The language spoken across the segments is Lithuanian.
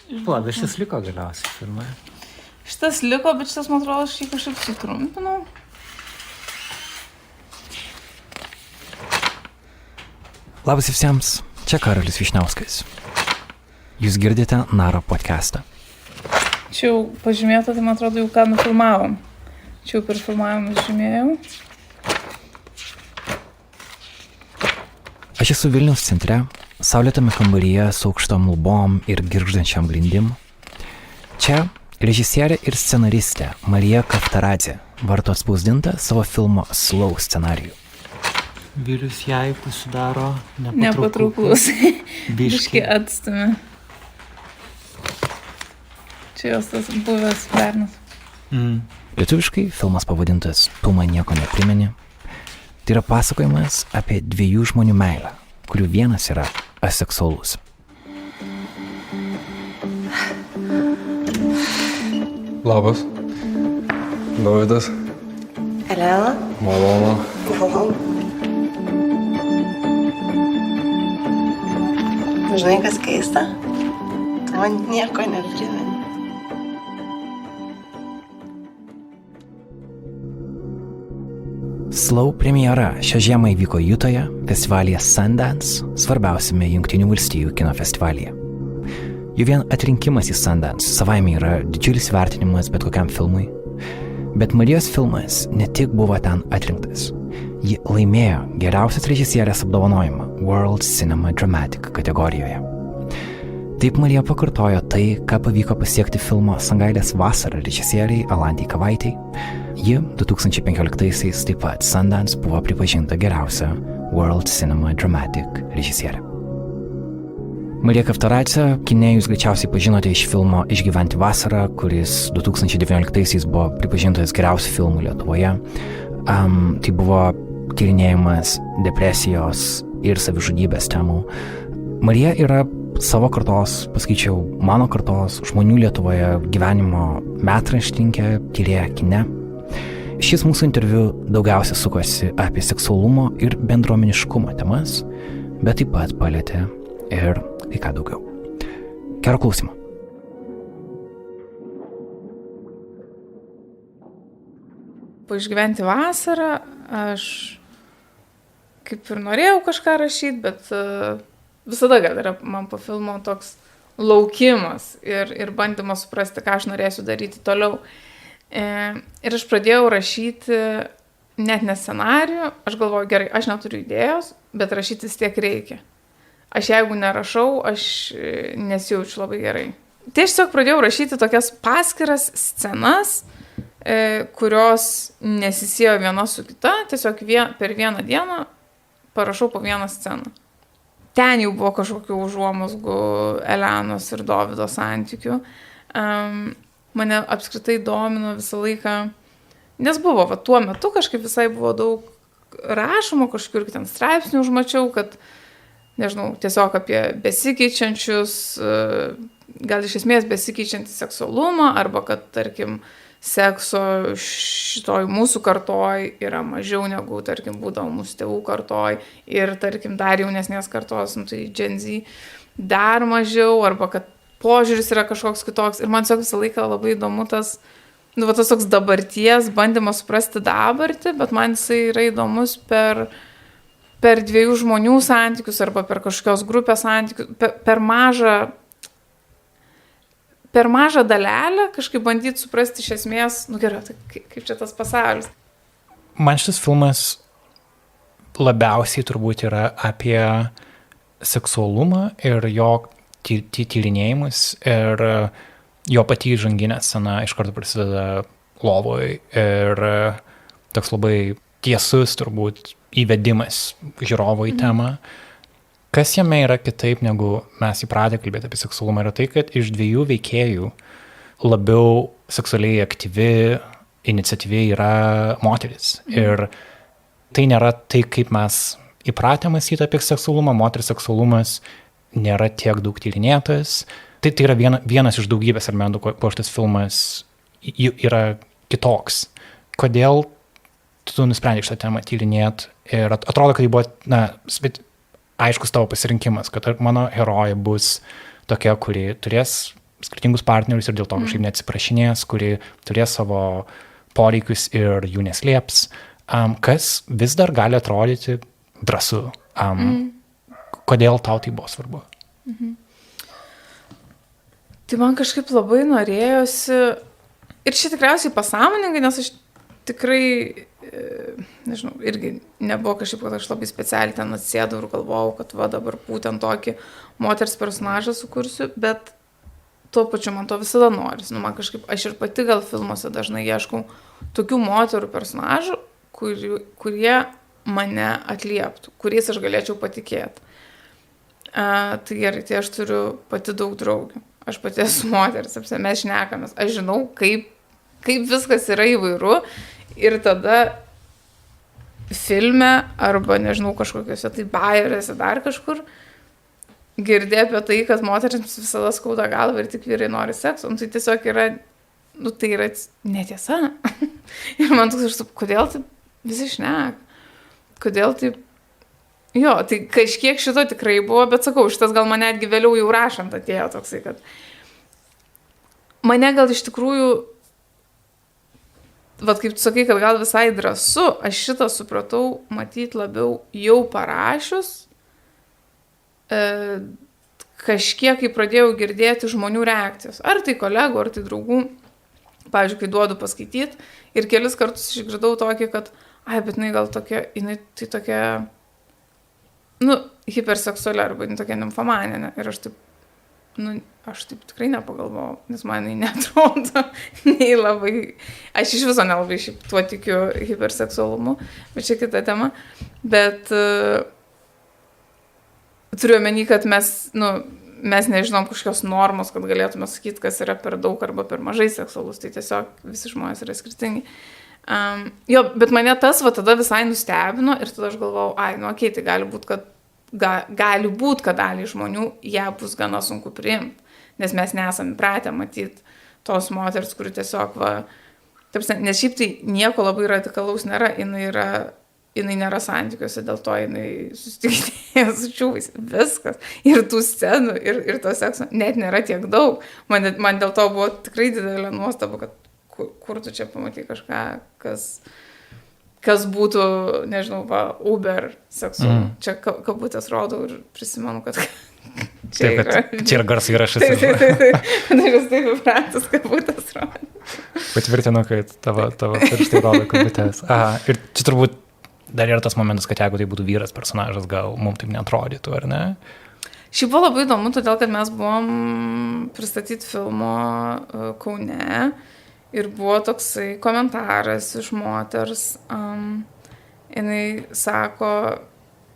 Pala, šis liko galiausiai filme. Šitas liko, bet šitas, man atrodo, aš jį kažkaip sutrumpinau. Labas visiems, čia Karolis Vyšniauskas. Jūs girdite Naro podcastą. Čia jau pažymėta, tai man atrodo, jau ką nufilmavom. Čia jau per filmavimą žymėjau. Aš esu Vilniaus centre, saulėtame kambaryje su aukštom lubom ir girgždančiam grindim. Čia režisierė ir scenaristė Marija Kaftaradzė varto atspausdintą savo filmo Slow scenarijų. Vilius jai pasidaro Nepatrauklus. Biški atstumė. Čia jos tas buvęs bernas. Lietuviškai filmas pavadintas Tu man nieko neprimeni. Tai yra pasakojimas apie dviejų žmonių meilę, kurių vienas yra aseksualus. Labas. Dovydas. Elena. Malonu. Žinai, kas keista? Tu man nieko neprimeni. Slow premjera šią žiemą įvyko Jutoje, festivalyje Sundance, svarbiausiame Jungtinių valstijų kino festivalyje. Jau vien atrinkimas į Sundance savaime yra didžiulis vertinimas bet kokiam filmui. Bet Marijos filmas ne tik buvo ten atrinktas. Ji laimėjo geriausios režisierės apdovanojimą World Cinema Dramatic kategorijoje. Taip Marija pakartojo tai, ką pavyko pasiekti filmo Sangailės vasara režisieriai Alantei Kavaitei. Ji 2015-aisiais taip pat Sundance buvo pripažinta geriausia World Cinema Dramatic režisierė. Marija Kaftaradzė kine jūs greičiausiai pažinote iš filmo Išgyventi vasarą, kuris 2019-aisiais buvo pripažintas geriausių filmų Lietuvoje. Tai buvo tyrinėjimas depresijos ir savižudybės temų. Marija yra savo kartos, pasakyčiau, mano kartos, žmonių Lietuvoje gyvenimo metraštininkė, tyrėja kine. Šis mūsų interviu daugiausia sukosi apie seksualumo ir bendruomeniškumo temas, bet taip pat palietė ir kai ką daugiau. Gero klausimo. Po Išgyventi vasarą aš kaip ir norėjau kažką rašyti, bet visada gal yra man po filmo toks laukimas ir bandymas suprasti, ką aš norėsiu daryti toliau. Ir aš pradėjau rašyti net ne scenarijų, aš galvoju, gerai, aš neturiu idėjos, bet rašyti vis tiek reikia. Aš jeigu nerašau, aš nesijaučiu labai gerai. Tai aš tiesiog pradėjau rašyti tokias paskiras scenas, kurios nesisėjo viena su kita, tiesiog per vieną dieną parašau po vieną sceną. Ten jau buvo kažkokių užuomazgų Elenos ir Dovydo santykių. Mane apskritai domino visą laiką, nes buvo, tuo metu kažkaip visai buvo daug rašoma, kažkur ten straipsnių užmačiau, kad, nežinau, tiesiog apie besikeičiančius, gal iš esmės besikeičiantį seksualumą, arba kad, tarkim, sekso šitoj mūsų kartoj yra mažiau negu, tarkim, būdavo mūsų tėvų kartoj ir, tarkim, dar jaunesnės kartos, tai Gen Z, dar mažiau, arba kad požiūris yra kažkoks kitoks. Ir man tiesiog visą laiką labai įdomu tas toks dabarties, bandymas suprasti dabartį, bet man jisai yra įdomus per dviejų žmonių santykius arba per kažkokios grupės santykius, per mažą dalelę kažkaip bandyti suprasti iš esmės, gerai, tai kaip čia tas pasaulis. Man šitas filmas labiausiai turbūt yra apie seksualumą ir jo tyrinėjimus ir jo pati įžanginė scena iš karto prasideda lovoj ir toks labai tiesus turbūt įvedimas žiūrovo į temą. Kas jame yra kitaip, negu mes įpratę kalbėti apie seksualumą, yra tai, kad iš dviejų veikėjų labiau seksualiai aktyvi, iniciatyvi yra moteris. Ir tai nėra tai, kaip mes įpratę mąstyti apie seksualumą, moters seksualumas nėra tiek daug tyrinėtas. Tai yra vienas iš daugybės elementų, kuo šitas filmas yra kitoks. Kodėl tu nusprendei šitą temą tyrinėti? Ir atrodo, kad tai buvo aiškus tavo pasirinkimas, kad mano herojė bus tokia, kuri turės skirtingus partnerius ir dėl to kažkaip neatsiprašinės, kuri turės savo poreikius ir jų neslėps, kas vis dar gali atrodyti drąsu. Kodėl tau tai buvo svarbu? Tai man kažkaip labai norėjosi, ir čia tikriausiai pasąmoningai, nes aš tikrai, nežinau, irgi nebuvo kažkaip, kad aš labai specialiai ten atsėdau ir galvojau, kad va dabar būtent tokį moters personažą sukursiu, bet tuo pačiu man to visada noris. Nu, man kažkaip, aš ir pati gal filmuose dažnai ieškau tokių moterų personažų, kurie mane atlieptų, kuriais aš galėčiau patikėti. Tai gerai, tai aš turiu pati daug draugių. Aš pati esu moteris, mes šnekamės. Aš žinau, kaip viskas yra įvairu ir tada filme arba, nežinau, kažkokiuose tai bajeriuose dar kažkur girdė apie tai, kad moterims visada skauda galvą ir tik vyrai nori sekso. Tai tiesiog yra, tai yra netiesa. Ir man toks, kodėl taip visi šneka? Kodėl taip? Jo, tai kažkiek šito tikrai buvo, bet sakau, šitas gal mane netgi vėliau jau rašant atėjo toksai, kad mane gal iš tikrųjų, vat kaip tu sakai, kad gal visai drąsu, aš šitą supratau matyti labiau jau parašius, kažkiek, kai pradėjau girdėti žmonių reakcijos, ar tai kolegų, ar tai draugų, pavyzdžiui, kai duodu paskaityti ir kelis kartus išgirdau tokį, kad, bet jinai gal tokia, jinai tai tokia, hiperseksuali arba tokia nimfomaninė. Ir aš taip tikrai nepagalvojau, nes man jinai neatrodo nei labai, aš iš viso nelabai šiaip tuo tikiu hiperseksualumu, bet čia kita tema. Bet turiu omeny, kad mes nežinom kažkokios normos, kad galėtume sakyti, kas yra per daug arba per mažai seksualus, tai tiesiog visi žmonės yra skirtingi. Bet mane tas tada visai nustebino ir tada aš galvojau, okei, tai gali būt, kad dalį žmonių ją bus gana sunku priimti, nes mes nesame pratę matyti tos moters, kuri tiesiog nes šiaip tai nieko labai radikalaus nėra, jinai nėra santykiuose, dėl to jinai susitikinėja su čiūvais, viskas, ir tų scenų, ir to sekso net nėra tiek daug, man dėl to buvo tikrai didelė nuostaba, kad kur tu čia pamatai kažką, kas būtų, nežinau, Uber seksu. Čia kabutės rodau ir prisimenu, kad čia yra garso įrašas. Taip. Aš taip įpratus kabutės rodau. Patvirtinu, kad tavo pirštai rodo kabutės. Ir čia turbūt dar yra tas momentas, kad jeigu tai būtų vyras personažas, gal mums taip neatrodytų, ar ne? Šiaip buvo labai įdomu, todėl kad mes buvom pristatyti filmo Kaune. Ir buvo toksai komentaras iš moters, jinai sako,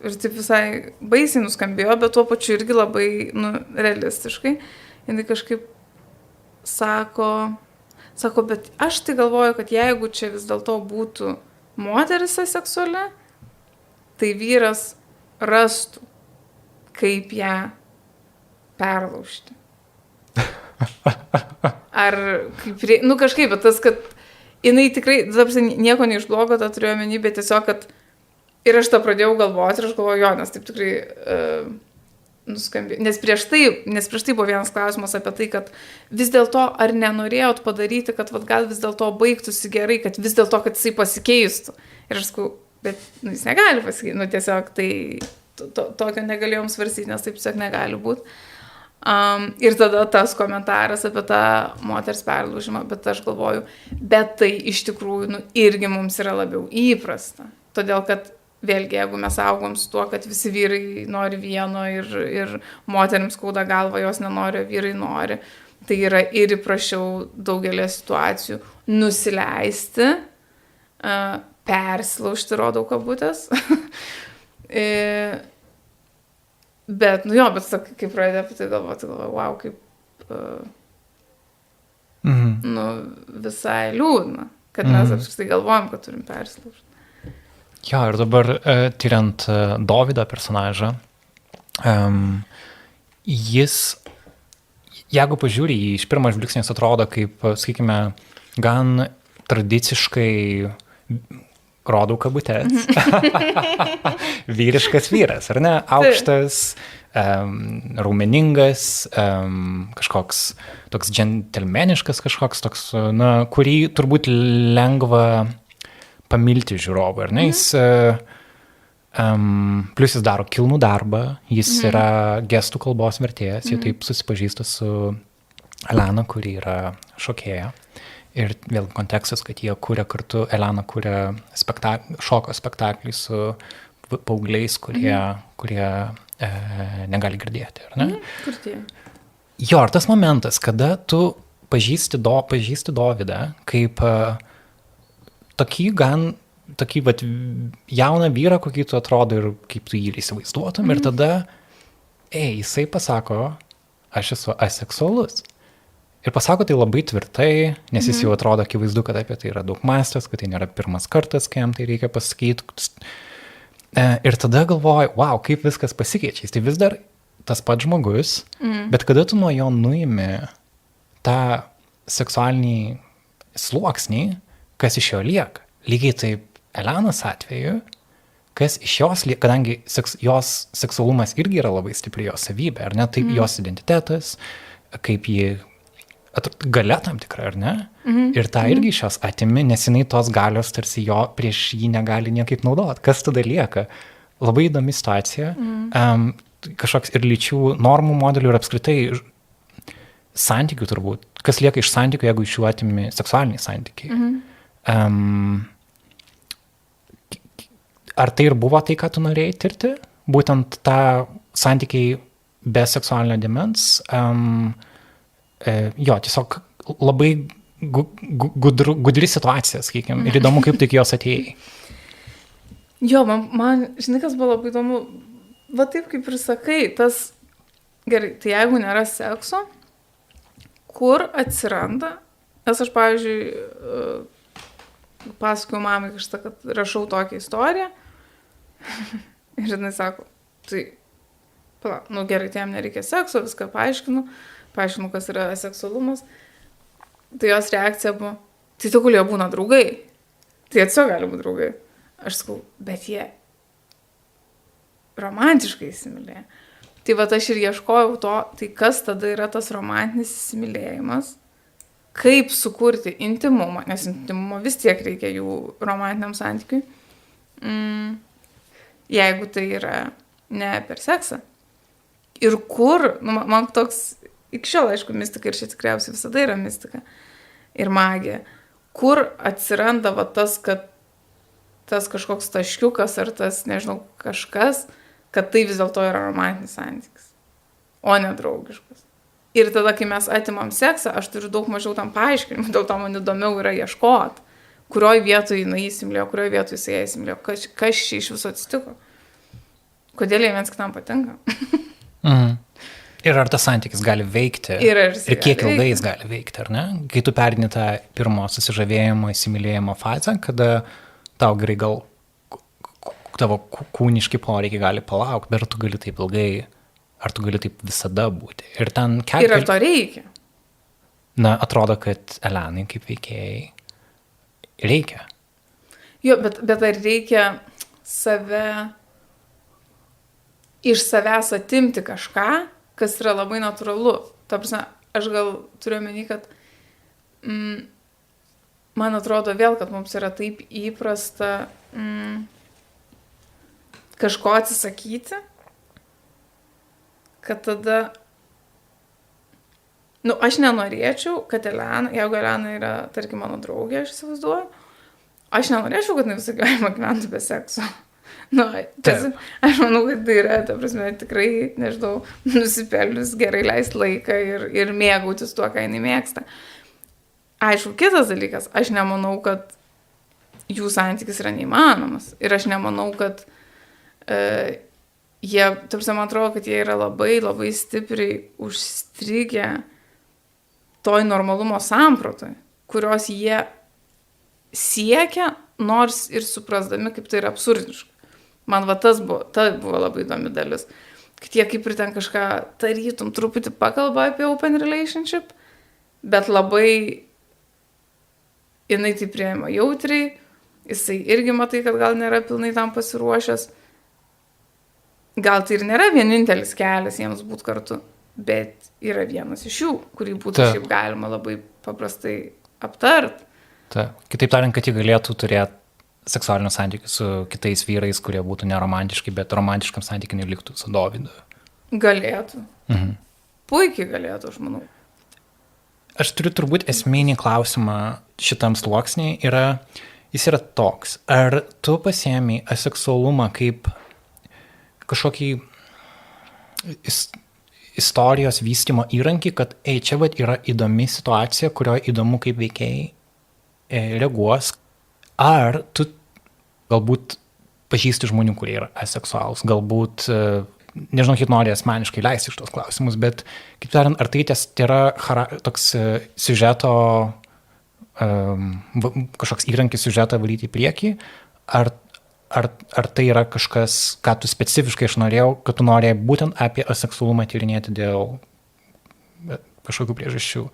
ir taip visai baisiai nuskambėjo, bet tuo pačiu irgi labai realistiškai, jinai kažkaip sako, bet aš tai galvoju, kad jeigu čia vis dėlto būtų moteris seksuali, tai vyras rastų, kaip ją perlaužti. Ar kaip, kažkaip, bet tas, kad jinai tikrai, nieko neišblogo, tą turėjau omeny, bet tiesiog, kad ir aš tą pradėjau galvoti ir aš galvoju, nes taip tikrai nuskambėjo. Nes prieš tai buvo vienas klausimas apie tai, kad vis dėlto ar nenorėjot padaryti, kad gal vis dėlto baigtųsi gerai, kad vis dėlto, kad jisai pasikeistų. Ir aš sakau, bet jis negali pasikeisti, tiesiog tai tokio negalėjom svarstyti, nes taip tiesiog negali būti. Ir tada tas komentaras apie tą moters perlaužimą, bet aš galvoju, bet tai iš tikrųjų irgi mums yra labiau įprasta. Todėl, kad vėlgi, jeigu mes augom su tuo, kad visi vyrai nori vieno ir moterims skauda galva, jos nenori, vyrai nori, tai yra ir įprašiau daugelį situacijų nusileisti, persilaužti, rodau kabutės. Bet, kai pradėjau apie tai galvoti, wow, kaip, visai liūdna, kad mes apskritai galvojam, kad turim persilaužti. Jo, ir dabar tyriant Dovydo personažą, jis, jeigu pažiūri, iš pirmo žvilgsnio atrodo kaip, sakykime, gan tradiciškai rodau kabutės. Vyriškas vyras, ar ne? Aukštas, raumeningas, kažkoks toks džentelmeniškas kažkoks toks, na, kurį turbūt lengva pamilti žiūrovą, ar ne? Jis, plus jis daro kilnų darbą, jis yra gestų kalbos vertėjas, jie taip susipažįsta su Elena, kuri yra šokėja. Ir vėl kontekstas, kad jie kūrė kartu, Elena kūrė šoko spektaklį su paaugliais, kurie negali girdėti, ar ne? Kur tie? Jo, ir tas momentas, kada tu pažįsti Dovydą kaip tokį vat, jauną vyrą, kokį tu atrodo ir kaip tu jį įsivaizduotum, ir tada, jisai pasako, aš esu aseksualus. Ir pasako tai labai tvirtai, nes jis jau atrodo akivaizdu, kad apie tai yra daug mąstęs, kad tai nėra pirmas kartas, kai jam tai reikia pasakyti. Ir tada galvoju, wow, kaip viskas pasikeičia. Jis tai vis dar tas pats žmogus, bet kada tu nuo jo nuimi tą seksualinį sluoksnį, kas iš jo lieka. Lygiai taip Elenos atveju, kas iš jos lieka, kadangi jos seksualumas irgi yra labai stipri jos savybė, ar ne? Taip jos identitetas, kaip ji galia tam tikra, ar ne? Ir tą irgi iš jos atimi, nes jinai tos galios tarsi jo prieš jį negali niekaip naudoti. Kas tada lieka? Labai įdomi situacija. Kažkoks ir lyčių normų modelių ir apskritai santykių turbūt. Kas lieka iš santykių, jeigu iš jų atimi seksualiniai santykiai? Ar tai ir buvo tai, ką tu norėjai tirti? Būtent tą santykiai be seksualinio dėmens? Jo, tiesiog labai gudri situacija, sakykime, ir įdomu, kaip tik jos atėjai. Jo, man, žinai, kas buvo labai įdomu, va taip kaip ir sakai, tas, gerai, tai jeigu nėra sekso, kur atsiranda, nes aš, pavyzdžiui, pasakoju mamai kažką, kad rašau tokią istoriją, ir jinai sako, tai, nu gerai, tai jam nereikia sekso, viską paaiškinu, kas yra seksualumas, tai jos reakcija buvo, tai tegul jie būna draugai, tai tiesiog gali būti draugai. Aš sakau, bet jie romantiškai įsimylėja. Tai va aš ir ieškojau to, tai kas tada yra tas romantinis įsimylėjimas, kaip sukurti intimumą, nes intimumo vis tiek reikia jų romantiniam santykiui, jeigu tai yra ne per seksą. Ir kur, nu, man toks, iki šiol, aišku, mistika, ir čia tikriausiai visada yra mistika ir magija, kur atsiranda va tas, kad tas kažkoks taškiukas ar tas, nežinau, kažkas, kad tai vis dėlto yra romantinis santykis, o ne draugiškas. Ir tada, kai mes atimam seksą, aš turiu daug mažiau tam paaiškinimų, dėl to man įdomiau yra ieškoti, kurioj vietoj jinai įsimylėjo, kurioj vietoj jisai įsimylėjo, kas čia iš viso atsitiko, kodėl jie viens kitam patinka. Ir ar tas santykis gali veikti, ir kiek ilgai jis gali veikti, ar ne? Kai tu perini tą pirmo susižavėjimo, įsimylėjimo fazę, kada tau gerai gal tavo kūniški poreikiai gali palaukti, bet tu gali taip ilgai, ar tu gali taip visada būti. Ir ar to reikia? Na, atrodo, kad Elenai kaip veikėjai reikia. Jo, bet ar reikia iš savęs atimti kažką, kas yra labai natūralu. Ta prasme, aš gal turiu omeny, kad man atrodo vėl, kad mums yra taip įprasta kažko atsisakyti, kad tada, aš nenorėčiau, kad Elena, jeigu Elena yra, tarkim, mano draugė, aš įsivaizduoju, aš nenorėčiau, kad jinai visą gyvenimą gyventų be sekso. Aš manau, kad tai yra, ta prasme, tikrai, nežinau, nusipelnius gerai leisti laiką ir mėgautis tuo, ką jinai mėgsta. Aišku, kitas dalykas, aš nemanau, kad jų santykis yra neįmanomas. Ir aš nemanau, kad jie, ta prasme, man atrodo, kad jie yra labai, labai stipriai užstrigę toj normalumo sampratoj, kurios jie siekia, nors ir suprasdami, kaip tai yra absurdiška. Man va ta buvo labai įdomi dalis, kad jie kaip ir ten kažką tarytum truputį pakalba apie open relationship, bet labai jinai tai priėmė jautriai jisai irgi matai, kad gal nėra pilnai tam pasiruošęs. Gal tai ir nėra vienintelis kelias jiems būti kartu, bet yra vienas iš jų, kurį būtų šiaip galima labai paprastai aptart. Kitaip tariant, kad jie galėtų turėti seksualinių santykių su kitais vyrais, kurie būtų neromantiški, bet romantiškam santykiai neliktų su Dovydu. Galėtų. Puikiai galėtų, aš manau. Aš turiu turbūt esminį klausimą šitam sluoksniai, jis yra toks. Ar tu pasiemi aseksualumą kaip kažkokį istorijos vystymo įrankį, kad čia yra įdomi situacija, kurioje įdomu, kaip veikėjai reaguos. Ar tu galbūt pažįsti žmonių, kurie yra aseksualūs, galbūt, nežinau, kaip nori asmeniškai leisti iš tos klausimus, bet, kaip tariant, ar tai yra toks siužeto, kažkoks įrankis siužetą valyti į priekį, ar tai yra kažkas, ką tu specifiškai aš norėjau, kad tu norėjai būtent apie aseksualumą tyrinėti dėl kažkokių priežasčių.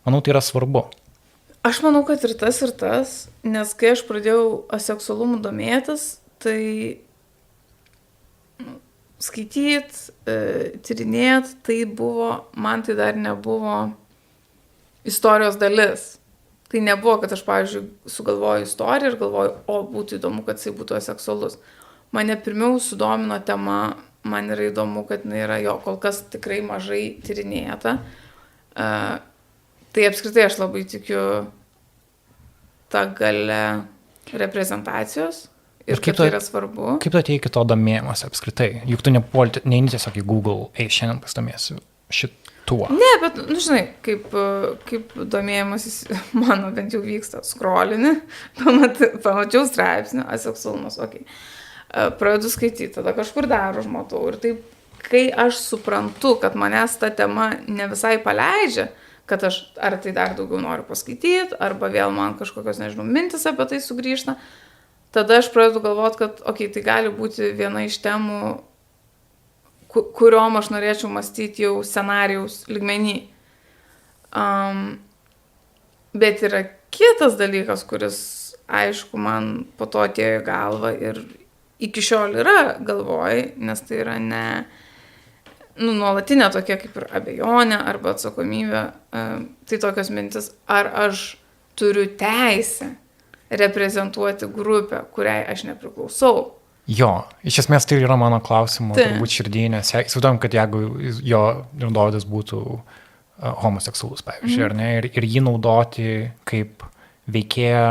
Manau, tai yra svarbu. Aš manau, kad ir tas, nes kai aš pradėjau aseksualumu domėtis, tai skaityt, tyrinėt, tai buvo, man tai dar nebuvo istorijos dalis. Tai nebuvo, kad aš, pavyzdžiui, sugalvoju istoriją ir galvoju, būtų įdomu, kad jisai būtų aseksualus. Mane pirmiau sudomino tema, man yra įdomu, kad jinai yra kol kas tikrai mažai tyrinėta. Tai apskritai aš labai tikiu tą galę reprezentacijos ir kaip tai yra svarbu. Kaip tu atėjai iki to domėjimuose apskritai? Juk tu neini tiesiog į Google, šiandien pasidomėsiu šituo. Ne, bet, žinai, kaip domėjimasis mano bent jau vyksta, scrollini, pamačiau straipsnį, aseksualumas, pradedu skaityti, tada kažkur dar užmatau. Ir taip, kai aš suprantu, kad manęs ta tema ne visai paleidžia, kad aš ar tai dar daugiau noriu paskaityti, arba vėl man kažkokios, nežinau, mintis apie tai sugrįžta, tada aš pradedu galvoti, kad, tai gali būti viena iš temų, kuriom aš norėčiau mąstyti jau scenarijaus lygmenį. Bet yra kitas dalykas, kuris, aišku, man po to atėjo į galvą ir iki šiol yra galvoj, nes tai yra nuolatinė tokia kaip ir abejonė arba atsakomybė. Tai tokios mintis, ar aš turiu teisę reprezentuoti grupę, kuriai aš nepriklausau. Iš esmės tai yra mano klausimų, turbūt širdinės. Įsivaizduojam, kad jeigu jo Dovydas būtų homoseksualus, pavyzdžiui, ar ne, ir jį naudoti kaip veikėją,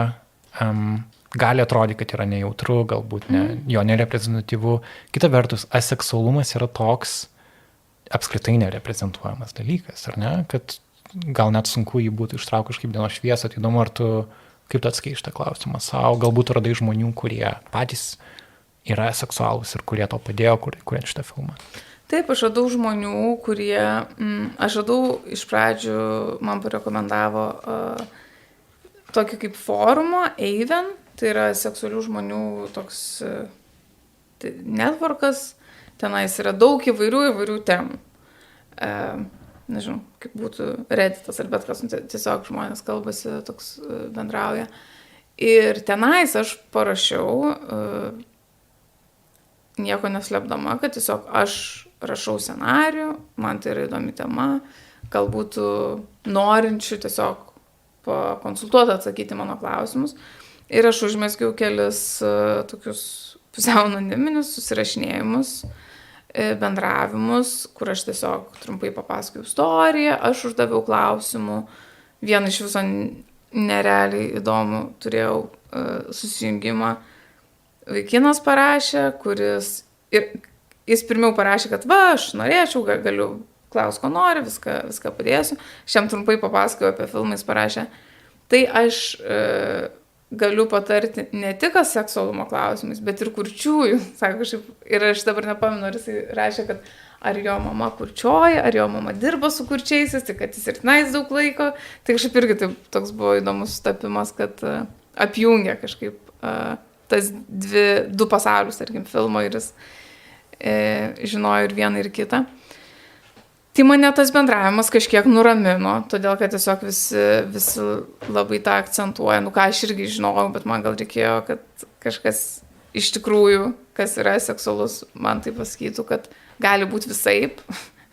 gali atrodyti, kad yra nejautru, galbūt jo nereprezentatyvu. Kita vertus, aseksualumas yra toks apskritai nereprezentuojamas dalykas, ar ne, kad gal net sunku jį būtų ištraukti kažkaip dienos šviesą. Tai įdomu, kaip tu atsakai šitą klausimą savo, galbūt radai žmonių, kurie patys yra seksualūs ir kurie to padėjo, kuriant šitą filmą. Taip, aš radau žmonių, kurie, aš radau iš pradžių, man parekomendavo tokį kaip forumą, Eiven, tai yra seksualių žmonių toks networkas, tenais yra daug įvairių temų. Nežinau, kaip būtų Redditas ar bet kas, tiesiog žmonės kalbasi, toks bendrauja. Ir tenais aš parašiau, nieko neslėpdama, kad tiesiog aš rašau scenarijų, man tai yra įdomi tema, galbūt norinčių tiesiog pakonsultuoti, atsakyti mano klausimus. Ir aš užmezgiau kelis tokius pusiau anoniminius susirašinėjimus, bendravimus, kur aš tiesiog trumpai papasakojau istoriją, aš uždaviau klausimų, vieną iš viso nerealiai įdomų turėjau susijungimą. Vaikinas parašė, jis pirmiau parašė, kad aš norėčiau, galiu klausti, ko nori, viską padėsiu. Aš jam trumpai papasakojau apie filmą, jis parašė, tai aš galiu patarti ne tik seksualumo klausimais, bet ir kurčiųjų. Sako, ir aš dabar nepamenu, ar jis rašė, kad ar jo mama kurčioja, ar jo mama dirba su kurčiaisiais, tai kad jis ir tenais daug laiko. Tai kažkaip irgi toks buvo įdomus sutapimas, kad apjungia kažkaip tas du pasaulius, tarkim, filmo ir jis žinojo ir vieną ir kitą. Tai mane tas bendravimas kažkiek nuramino, todėl kad tiesiog visi labai tą akcentuoja, nu ką aš irgi žinojau, bet man gal reikėjo, kad kažkas iš tikrųjų, kas yra seksualus, man tai pasakytų, kad gali būti visaip.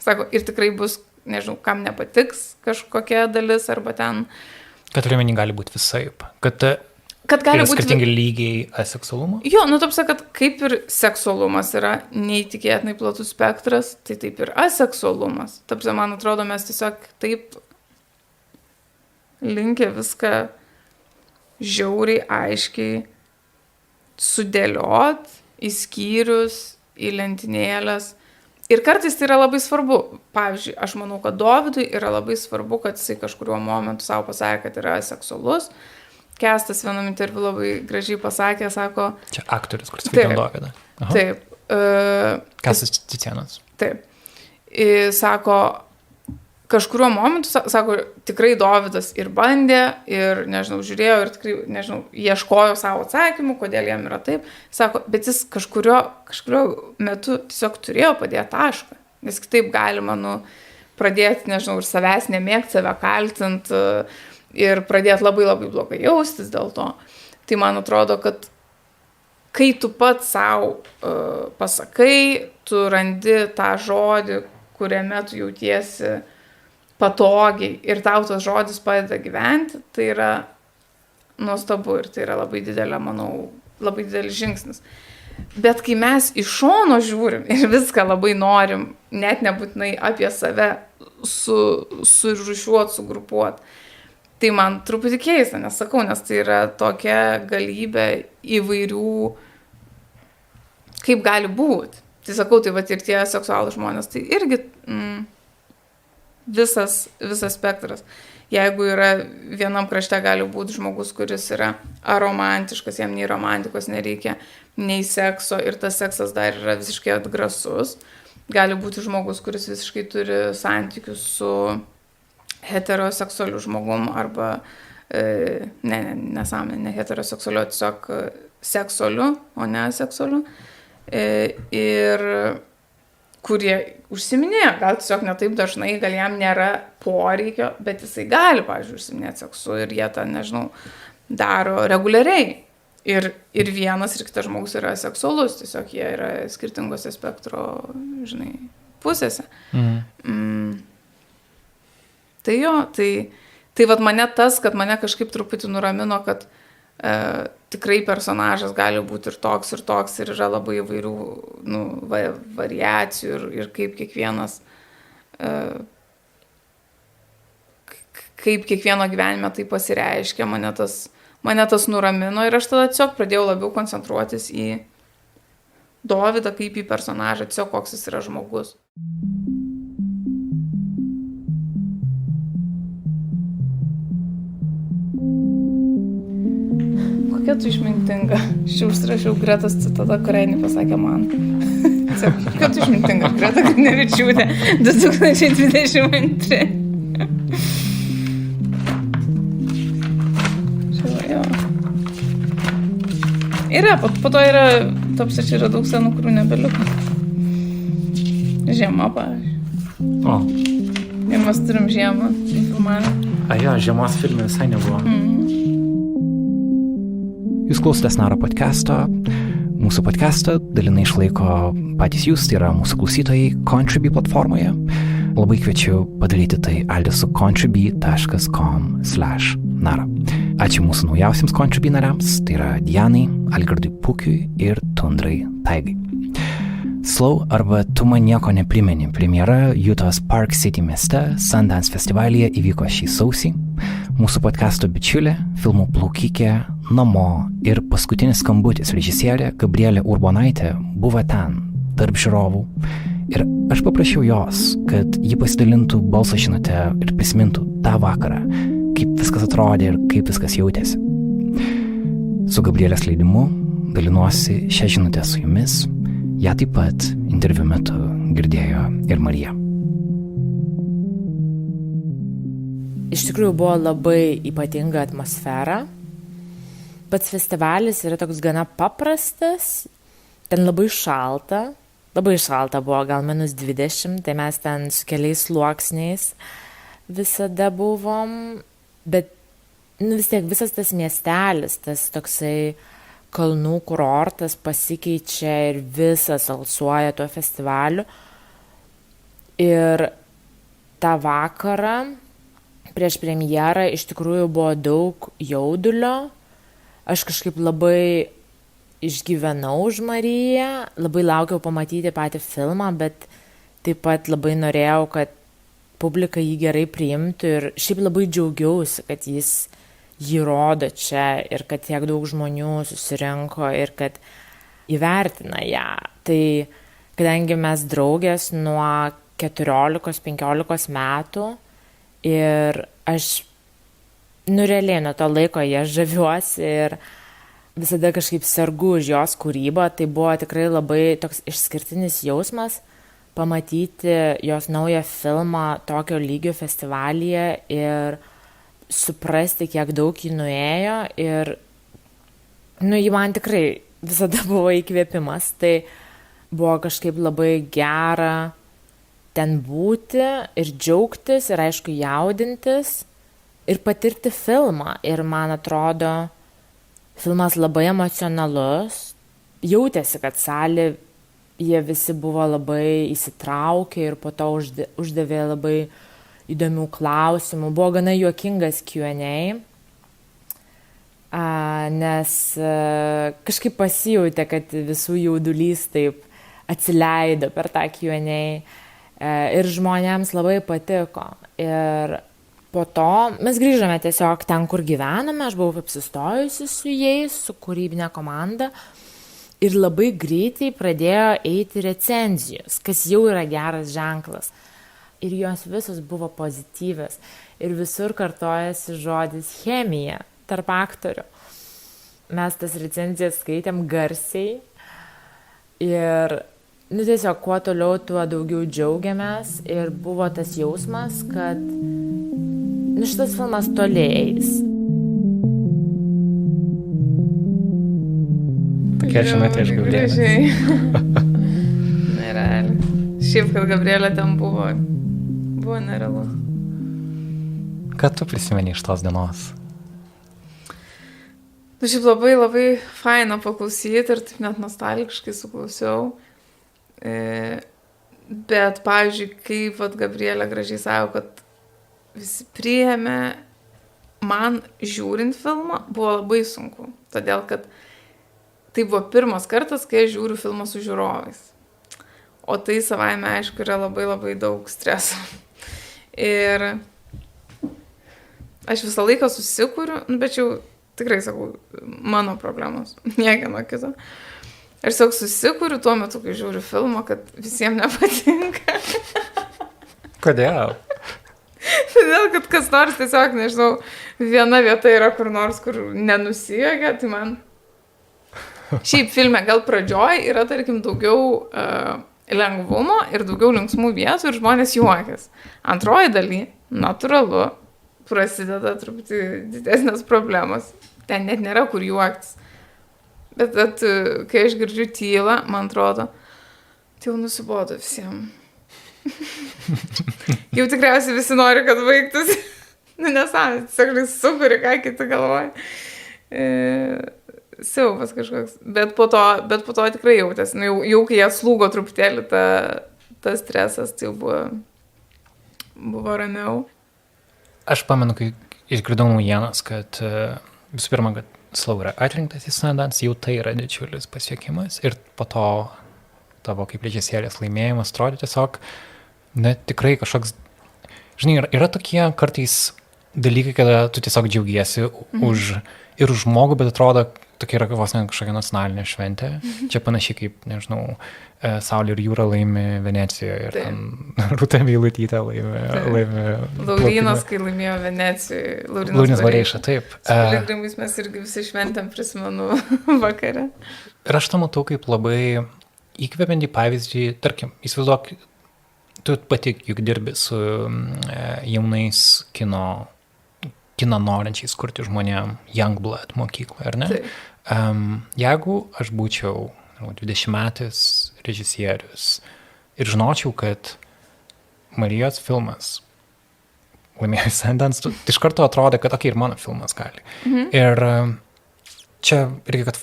Sako, ir tikrai bus, nežinau, kam nepatiks kažkokia dalis arba ten. Kad turiuomenį gali būti visaip. Kad gali yra būti skirtingi lygiai aseksualumo? Jo, nu taip sakant, kaip ir seksualumas yra neįtikėtinai platus spektras, tai taip ir aseksualumas. Taip, man atrodo, mes tiesiog taip linkę viską žiauriai, aiškiai sudėliot į skyrius, į lentynėlės. Ir kartais tai yra labai svarbu. Pavyzdžiui, aš manau, kad Dovydui yra labai svarbu, kad jisai kažkuriuo momentu savo pasakė, kad yra aseksualus. Kestas vienam interviu labai gražiai pasakė, sako... Čia aktorius, kuris vaidino Dovydą. Taip. Kestas Cicėnas. Taip. Sako, kažkuriuo momentu, sako, tikrai Dovydas ir bandė, ir, nežinau, žiūrėjo, ir tikrai, nežinau, ieškojo savo atsakymų, kodėl jam yra taip. Sako, bet jis kažkurio metu tiesiog turėjo padėti tašką, nes kitaip galima, pradėti, nežinau, ir savęs nemėgti, save kaltinti ir pradėti labai labai blogai jaustis dėl to. Tai man atrodo, kad kai tu pats savo pasakai, tu randi tą žodį, kuriame tu jautiesi patogiai ir tau tas žodis padeda gyventi, tai yra nuostabu ir tai yra labai didelė, manau, labai didelis žingsnis. Bet kai mes iš šono žiūrim ir viską labai norim, net nebūtinai apie save surūšiuot, sugrupuot, tai man truputį keista, nesakau, nes tai yra tokia galybė įvairių, kaip gali būti. Tai sakau, tai vat ir tie seksualūs žmonės, tai irgi visas spektras. Jeigu yra vienam krašte gali būti žmogus, kuris yra aromantiškas, jam nei romantikos nereikia, nei sekso ir tas seksas dar yra visiškai atgrasus. Gali būti žmogus, kuris visiškai turi santykius su heteroseksualiu žmogum arba, ne heteroseksualiu, tiesiog seksualiu, o ne seksualiu. Ir kurie užsiminėja, gal tiesiog ne taip dažnai, gal jam nėra poreikio, bet jisai gali, pavyzdžiui, užsiminėti seksu ir jie tą, nežinau, daro reguliariai. Ir vienas ir kitas žmogus yra seksualus, tiesiog jie yra skirtingose spektro, žinai, pusėse. Tai jo, tai vat mane tas, kad mane kažkaip truputį nuramino, kad tikrai personažas gali būti ir toks, ir yra labai įvairių variacijų ir kaip kiekvienas, kaip kiekvieno gyvenime tai pasireiškia, mane tas nuramino ir aš tada tiesiog pradėjau labiau koncentruotis į Dovydą kaip į personažą, tiesiog koks jis yra žmogus. Kokia tu išmintinga. Aš užsirašiau Gretos citatą, kurią jinai pasakė man. Kokia tu išmintinga, Greta Knevičiūtė, 2022. Yra, po to yra, topsačiai yra daug senų, kurių nebeliuko. Žiema, pavyzdžiui. O. Ir mes turim žiemą filmavę. Jo, žiemos filme visai nebuvo. Jūs klausotės Naro podcast'o. Mūsų podcast'ą dalinai išlaiko patys jūs, tai yra mūsų klausytojai Contribui platformoje. Labai kviečiu padaryti tai adresu contribui.com/nara. Ačiū mūsų naujausiams Contribui nariams, tai yra Dianai, Algirdui Pukiui ir Tundrai Taigai. Slow arba Tu man nieko neprimeni premjera Jutos Park City mieste Sundance festivalyje įvyko šį sausį. Mūsų podcasto bičiulė, filmų plaukikė, Namo ir paskutinis skambutis režisierė Gabrielė Urbonaitė buvo ten, tarp žiūrovų. Ir aš paprašiau jos, kad ji pasidalintų balso žinutę ir prisimintų tą vakarą, kaip viskas atrodė ir kaip viskas jautėsi. Su Gabrielės leidimu dalinuosi šią žinutę su jumis. Ja taip pat interviu metu girdėjo ir Marija. Iš tikrųjų buvo labai ypatinga atmosfera. Pats festivalis yra toks gana paprastas, ten labai šalta, Labai šalta buvo, gal -20, tai mes ten su keliais sluoksniais visada buvom, bet vis tiek visas tas miestelis, tas toksai kalnų kurortas pasikeičia ir visas alsuoja tuo festivaliu. Ir tą vakarą prieš premjerą iš tikrųjų buvo daug jaudulio. Aš kažkaip labai išgyvenau už Mariją, labai laukiau pamatyti patį filmą, bet taip pat labai norėjau, kad publika jį gerai priimtų ir šiaip labai džiaugiausi, kad jis jį rodo čia ir kad tiek daug žmonių susirinko ir kad įvertina ją. Tai kadangi mes draugės nuo 14-15 metų ir aš realiai nuo to laiko ją žaviuosi ir visada kažkaip sergu už jos kūrybą, tai buvo tikrai labai toks išskirtinis jausmas pamatyti jos naują filmą tokio lygio festivalyje ir suprasti, kiek daug ji nuėjo ir ji man tikrai visada buvo įkvėpimas, tai buvo kažkaip labai gera ten būti ir džiaugtis ir aišku jaudintis ir patirti filmą. Ir man atrodo, filmas labai emocionalus, jautėsi, kad salė, jie visi buvo labai įsitraukę ir po to uždavė labai įdomių klausimų. Buvo gana juokingas Q&A, nes kažkaip pasijautė, kad visų jaudulys taip atsileido per tą Q&A ir žmonėms labai patiko. Ir po to mes grįžome tiesiog ten, kur gyvename, aš buvau apsistojusi su jais, su kūrybinė komanda ir labai greitai pradėjo eiti recenzijos, kas jau yra geras ženklas. Ir jos visos buvo pozityvios ir visur kartojasi žodis chemija tarp aktorių. Mes tas recenzijas skaitėm garsiai ir tiesiog kuo toliau, tuo daugiau džiaugiamės ir buvo tas jausmas, kad šitas filmas toli eis. Tokia žinutė iš Gabrielės. Nerealiai. Šiaip, kad Gabrielė ten buvo nerealu. Ką tu prisimeni iš tos dienos? Šiaip labai, labai faina paklausyti ir taip net nostalgiškai suklausiau. Bet, pavyzdžiui, kaip Gabrielė gražiai savo, kad visi priėmė, man žiūrint filmą buvo labai sunku. Todėl, kad tai buvo pirmas kartas, kai aš žiūriu filmą su žiūrovais. O tai savaime, aišku, yra labai labai daug streso. Ir aš visą laiką susikuriu, bet jau tikrai sakau, mano problemos, niekieno kito. Aš tiesiog susikuriu tuo metu, kai žiūriu filmą, kad visiems nepatinka. Kodėl? Todėl, kad kas nors tiesiog, nežinau, viena vieta yra kur nors, kur nenusijogia, tai man... Šiaip filme gal pradžioj yra, tarkim, daugiau lengvumo ir daugiau linksmų vietų ir žmonės juokias. Antroji daly, natūralu, prasideda truputį didesnės problemos. Ten net nėra kur juoktis. Bet kai aš girdžiu tylą, man atrodo, tai jau nusibodo visiems. Jau tikriausiai visi nori, kad baigtųsi. Nesąmonė, tiesiog sukuri, ką kiti galvoja. Siaubas kažkoks. Bet po to tikrai jautės. Jau kai jie slūgo truputėlį tas stresas, tai jau buvo ramiau. Aš pamenu, kai išgirdau naujienas, kad visų pirma, kad Slow yra atrinktas į Sundance, jau tai yra didžiulis pasiekimas. Ir po to tavo kaip režisierės laimėjimas atrodė tiesiog, tikrai kažkoks, žinai, yra tokie kartais dalykai, kada tu tiesiog džiaugiesi už žmogų, bet atrodo, tokia yra vos ne kažkokia nacionalinė šventė. Čia panašiai kaip, nežinau, Saulė ir jūra laimi Venecijoje ir ten Rūta Meilutytė laimi. Laurynas, kai laimėjo Venecijoje. Laurynas Vareiša, taip. Su piligrimais mes irgi visi šventėm, prisimenu vakare. Ir aš tą matau kaip labai įkvepiantį pavyzdį, tarkim, įsivaizduok, tu pati juk dirbi su jaunais kino norinčiais kurti žmonėm Youngblood mokykloje, ar ne? Taip. Jeigu aš būčiau 20-metis režisierius ir žinočiau, kad Marijos filmas laimėjo Sundance, iš karto atrodė, kad ir mano filmas gali. Ir čia reikia, kad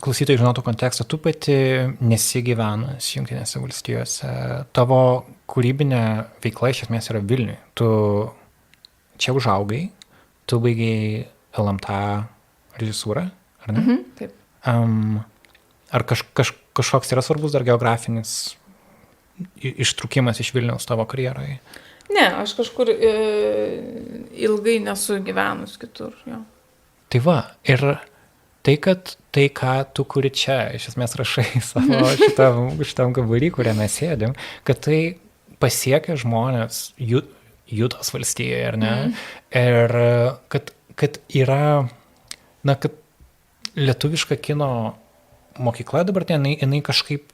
klausytojai žinotų kontekstą, tu pati nesigyvenus Jungtinėse valstijose, tavo kūrybinė veikla iš esmės yra Vilniuje. Tu čia užaugai, tu baigiai LMT režisūrą, ar ne? Taip. Ar kažkoks yra svarbus dar geografinis ištrūkimas iš Vilniaus tavo karjeroje? Ne, aš kažkur ilgai nesu gyvenus kitur. Jo. Tai va, ir tai, ką tu kuri čia, iš esmės rašai savo šitam kambarį, kuriame mes sėdim, kad tai pasiekia žmonės Jutos valstijoje, ar ne? Ir kad yra, kad lietuviška kino mokykla dabar jinai kažkaip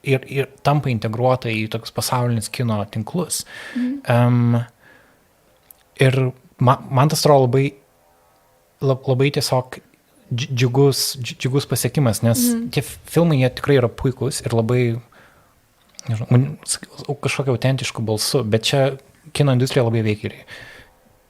ir tampa integruota į tokius pasaulinius kino tinklus. Ir man tas atrodo labai tiesiog džiugus pasiekimas, nes tie filmai jie tikrai yra puikus ir labai, nežinau, kažkokiu autentišku balsu, bet čia kino industrija labai veikia ir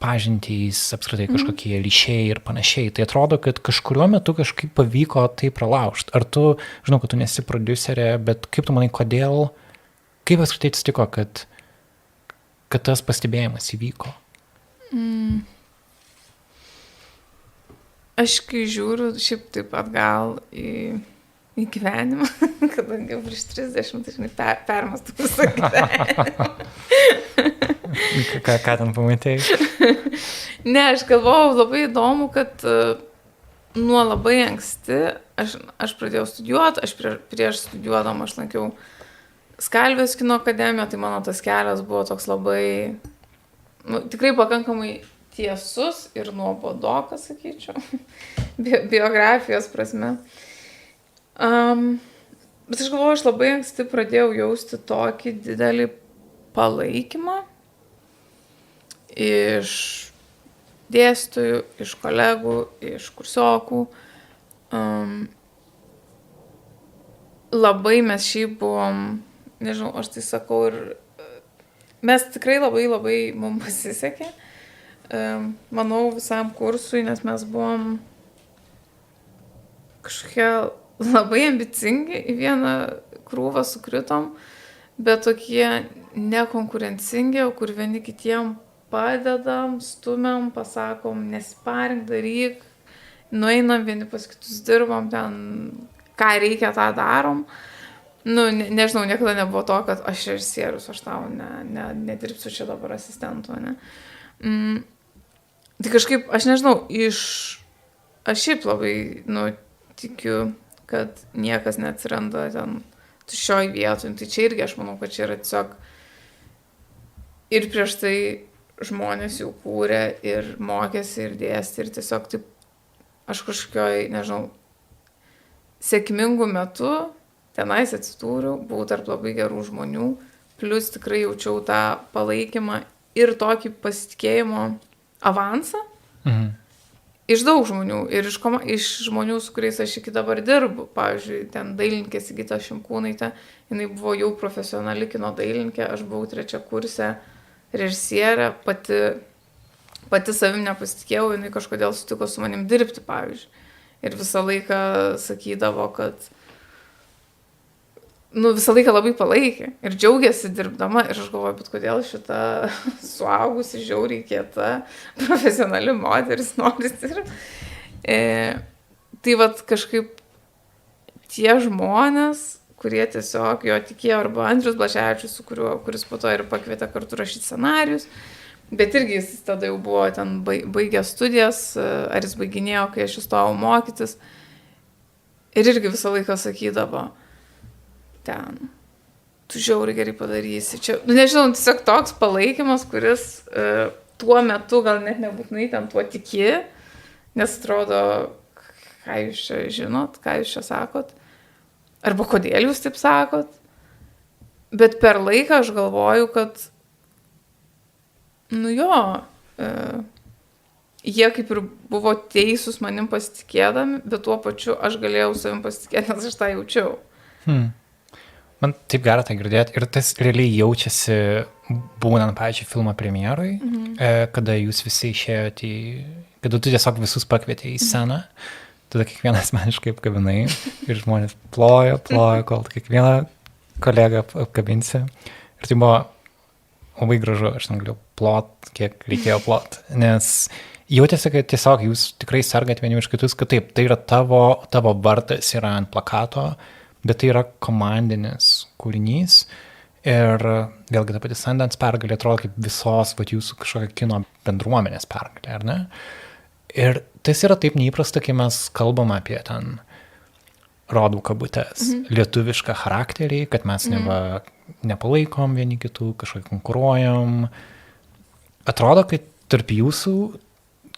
pažintys, apskritai kažkokie ryšiai ir panašiai. Tai atrodo, kad kažkuriuo metu kažkaip pavyko tai pralaužti. Ar tu, žinau, kad tu nesi prodiuserė, bet kaip tu manai, kaip apskritai atsitiko, kad tas pastebėjimas įvyko? Aš kai žiūriu šiaip taip atgal į gyvenimą, kadangi prieš 30, tai permastu visą gyvenimą. Ką ten pamatėjai? Ne, aš galvojau labai įdomu, kad nuo labai anksti aš pradėjau studijuoti, prieš studijuodama aš lankiau Skalvijos kino akademiją, tai mano tas kelias buvo toks labai, tikrai pakankamai tiesus ir nuobodokas, sakyčiau, biografijos prasme. Bet aš galvoju, aš labai anksti pradėjau jausti tokį didelį palaikymą iš dėstytojų, iš kolegų, iš kursiokų. Labai mes šiaip buvom, nežinau, aš tai sakau, ir mes tikrai labai mums pasisekė. Manau, visam kursui, nes mes buvom kažkokie labai ambicingi, į vieną krūvą sukritom, bet tokie nekonkurencingi, kur vieni kitiem padedam, stumiam, pasakom, nesiparink, daryk, nueinam vieni pas kitus, dirbam ten, ką reikia, tą darom. Nežinau, niekada nebuvo to, kad aš režisierius, aš tau nedirbsiu čia dabar asistentu, ne. Tai kažkaip, aš nežinau, aš šiaip labai, tikiu, kad niekas neatsiranda ten tuščioj vietoj. Tai čia irgi aš manau, kad čia yra tiesiog ir prieš tai žmonės jau kūrė ir mokėsi ir dėstė ir tiesiog taip aš kažkokioj, nežinau, sėkmingų metų tenais atsidūriau, buvau tarp labai gerų žmonių, plus tikrai jaučiau tą palaikymą ir tokį pasitikėjimo avansą. Iš daug žmonių ir iš žmonių, su kuriais aš iki dabar dirbu. Pavyzdžiui, ten dailininkė Sigita Šimkūnaitė, jinai buvo jau profesionali kino dailininkė, aš buvau 3 kurse režisierė, pati savim nepasitikėjau, jinai kažkodėl sutiko su manim dirbti, pavyzdžiui. Ir visą laiką sakydavo, kad visą laiką labai palaikė ir džiaugiasi dirbdama. Ir aš galvoju, bet kodėl šita suaugusi, žiauriai kieta, profesionali moteris nori dirbti. Tai vat kažkaip tie žmonės, kurie tiesiog jo tikėjo, arba Andrius Blaževičius, kuris po to ir pakvietė kartu rašyti scenarius, bet irgi jis tada jau buvo ten baigęs studijas, ar jis baiginėjo, kai aš įstojau mokytis. Ir irgi visą laiką sakydavo, ten, tu žiauriai gerai padarysi. Čia, nežinau, tiesiog toks palaikymas, kuris tuo metu gal net nebūtinai ten tuo tiki, nes atrodo, ką jūs čia žinot, ką jūs čia sakot, arba kodėl jūs taip sakot. Bet per laiką aš galvoju, kad jie kaip ir buvo teisūs manim pasitikėdami, bet tuo pačiu aš galėjau savim pasitikėti, nes aš tą jaučiau. Man taip gera tai girdėti ir tas realiai jaučiasi būnant, pavyzdžiui, filmo premjerui, kada jūs visi išėjote kada tu tiesiog visus pakvietė į sceną, tada kiekvieną asmeniškai apkabinai ir žmonės plojo, kol kiekvieną kolegą apkabinsi. Ir tai buvo labai gražu, aš negalėjau plot, kiek reikėjo plot, nes jautėsi, kad tiesiog jūs tikrai sergat vieni už kitus, kad taip, tai yra tavo vardas yra ant plakato, bet tai yra komandinis kūrinys ir vėlgi ta pati Sundance pergalė atrodo kaip visos jūsų kažkokia kino bendruomenės pergalė, ar ne? Ir tas yra taip neįprasta, kai mes kalbam apie ten rodų kabutės, lietuvišką charakterį, kad mes nepalaikom vieni kitų, kažkaip konkuruojam. Atrodo, kad tarp jūsų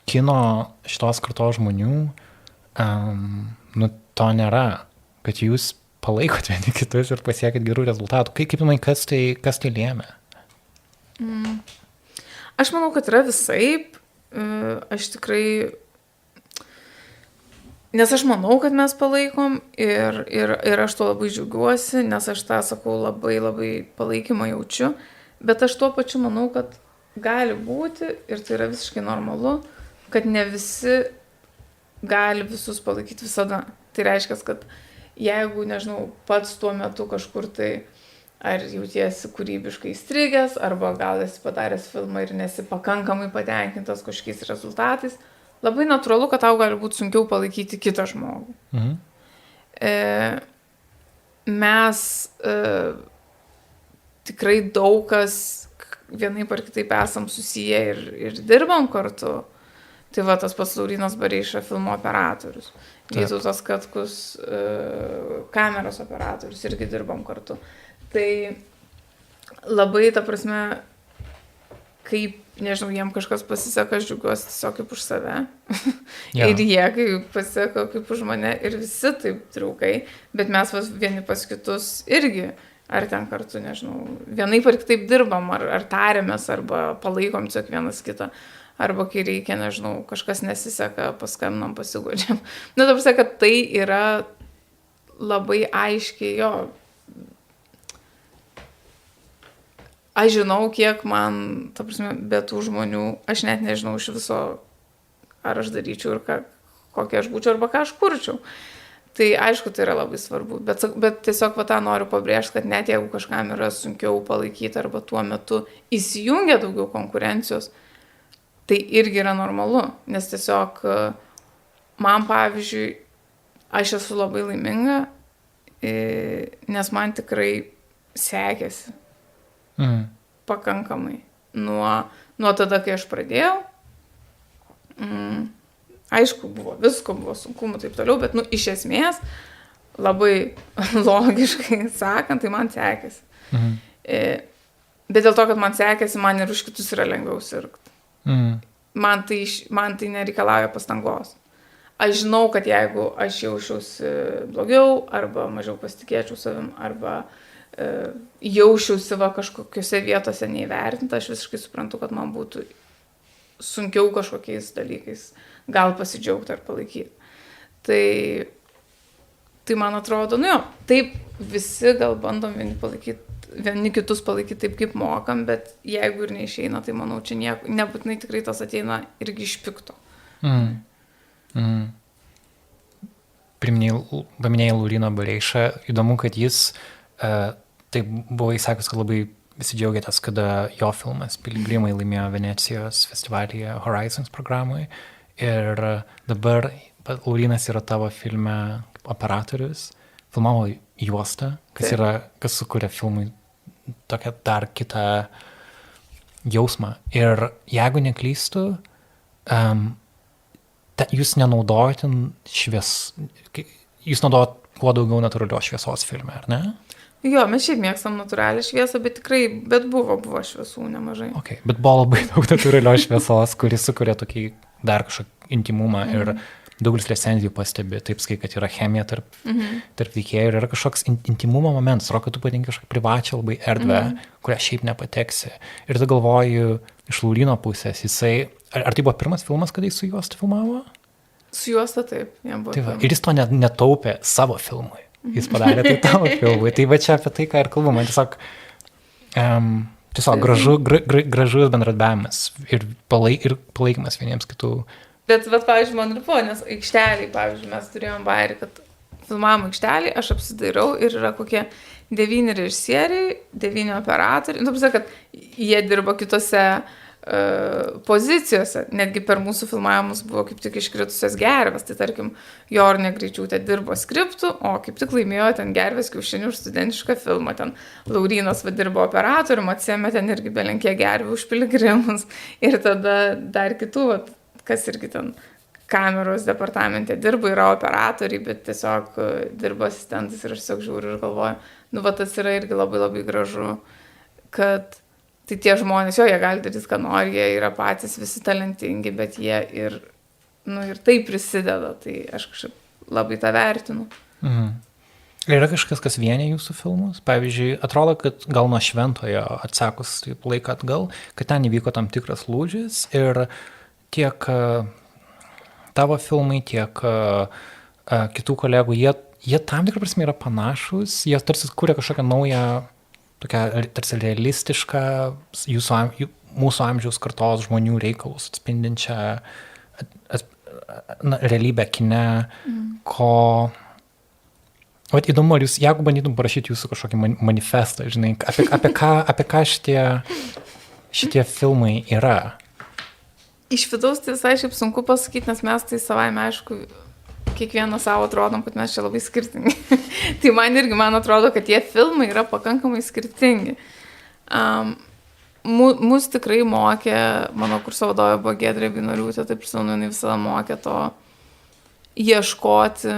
kino šitos kartos žmonių to nėra, kad jūs palaikot vieni kitus ir pasiekit gerų rezultatų. Kaip manai, kas tai lėmė? Aš manau, kad yra visaip. Aš tikrai... Nes aš manau, kad mes palaikom ir aš to labai džiaugiuosi, nes aš tą sakau labai labai palaikymą jaučiu. Bet aš tuo pačiu manau, kad gali būti, ir tai yra visiškai normalu, kad ne visi gali visus palaikyti visada. Tai reiškia, kad jeigu, nežinau, pats tuo metu kažkur tai ar jautiesi kūrybiškai įstrigęs, arba gal esi padaręs filmą ir nesi pakankamai patenkintas kažkokiais rezultatais, labai natūralu, kad tau gali būti sunkiau palaikyti kitą žmogų. Mes tikrai daug kas vienaip ar kitaip esam susiję ir dirbam kartu. Tai va, tas pats Laurynas Bareiša filmo operatorius. Vytautas Katkus kameros operatorius, irgi dirbam kartu. Tai labai, ta prasme, kaip, nežinau, jiem kažkas pasiseka, aš džiaugiuosi tiesiog kaip už save. Ja. Ir jie kaip pasiseka kaip už mane ir visi taip draugai, bet mes vieni pas kitus irgi, ar ten kartu, nežinau, vienaip ar kitaip dirbam, ar tariamės, arba palaikom tiesiog vienas kitą. Arba kai reikia, nežinau, kažkas nesiseka, paskambinam, pasiguodžiam. Na, ta prasme, kad tai yra labai aiškiai, jo. Aš žinau, kiek man, ta prasme, be tų žmonių, aš net nežinau iš viso, ar aš daryčiau ir kokia aš būčiau, arba ką aš kurčiau. Tai aišku, tai yra labai svarbu, bet tiesiog tą noriu pabrėžti, kad net jeigu kažkam yra sunkiau palaikyti, arba tuo metu įsijungia daugiau konkurencijos, tai irgi yra normalu, nes tiesiog man, pavyzdžiui, aš esu labai laiminga, nes man tikrai sekėsi pakankamai. Nuo tada, kai aš pradėjau, aišku, buvo sunkumų taip toliau, bet, iš esmės, labai logiškai sakant, tai man sekėsi. Bet dėl to, kad man sekėsi, man ir už kitus yra lengviau sirgti. Man tai nereikalauja pastangos. Aš žinau, kad jeigu aš jaučiausi blogiau, arba mažiau pasitikėčiau savim, arba jaučiausi kažkokiuose vietose neįvertinta, aš visiškai suprantu, kad man būtų sunkiau kažkokiais dalykais gal pasidžiaugti ar palaikyti. Tai man atrodo, taip visi gal bandom vieni kitus palaikyti taip, kaip mokam, bet jeigu ir neišeina, tai manau, čia nebūtinai tikrai tas ateina irgi iš pikto. Paminėjai Lauryną Bareišą, įdomu, kad jis taip buvo įsakus, kad labai visi džiaugiatės, kada jo filmas Piligrimai laimėjo Venecijos festivalyje Horizons programai ir dabar Laurynas yra tavo filme operatorius, filmavo juostą, kas sukuria filmui tokią dar kitą jausmą. Ir jeigu neklystu, jūs nenaudojate jūs naudojat kuo daugiau natūralios šviesos filme, ar ne? Jo, mes šiaip mėgstam natūralią šviesą, bet buvo šviesų nemažai. Okay, bet buvo labai daug natūralios šviesos, kuris sukuria tokį dar kažkokį intimumą ir daugelis recenzijų pastebi, taip skai, kad yra chemija tarp veikėjų ir yra kažkoks intimumo momentas, kad tu patinki kažkokią privačią labai erdvę, kurią šiaip nepateksi. Ir tu galvoju, iš Lauryno pusės, ar tai buvo pirmas filmas, kada jis su juosta filmavo? Su juosta taip, jam buvo. Ir jis to netaupė savo filmui. jis padarė tai tavo filmui. Tai va čia apie tai, ką ir kalbu, man tiesiog gražus bendradarbiavimas ir palaikymas vieniems kitų. Bet, pavyzdžiui, man ir buvo, nes aikšteliai, pavyzdžiui, mes turėjom bairį, kad filmavimo aikštelį, aš apsidairau ir yra kokie 9 režisieriai, 9 operatoriai. Nu, pasakė, kad jie dirba kitose pozicijose. Netgi per mūsų filmavimus buvo kaip tik iškritusios gervės. Tai tarkim, Jornė Greičiūtė dirbo skriptų, o kaip tik laimėjo ten gervės kiaušinių už studentišką filmą. Ten Laurynas dirbo operatorium, atsiėmė ten irgi belenkie gervių už piligrimus. Ir tada dar kitų, kas irgi ten kameros departamente dirba, yra operatoriai, bet tiesiog dirba asistentas ir aš tiesiog žiūriu ir galvoju, tas yra irgi labai labai gražu, kad tai tie žmonės, jie gali daryti, ką nori, jie yra patys visi talentingi, bet jie ir tai prisideda, tai aš kažkaip labai tą vertinu. Mhm. Yra kažkas, kas vienė jūsų filmus? Pavyzdžiui, atrodo, kad gal nuo Šventojo atsekus laiką atgal, kad ten įvyko tam tikras lūžis ir tiek tavo filmai, tiek kitų kolegų, jie tam tikrą prasme yra panašus, jie tarsi kūrė kažkokią naują, tokią tarsi realistišką mūsų amžiaus kartos žmonių reikalus atspindinčią realybę kine, ko... Įdomu, ar jūs, jeigu bandytum parašyti jūsų kažkokį manifestą, žinai, apie ką šitie filmai yra? Iš vidaus tai visai šiaip sunku pasakyti, nes mes tai savaime, aišku, kiekvieną savo atrodom, kad mes čia labai skirtingi. Tai man atrodo, kad tie filmai yra pakankamai skirtingi. Mus tikrai mokė, mano kurso vadovė buvo Giedrė Beinoriūtė, taip prisimenu, jinai visada mokė to ieškoti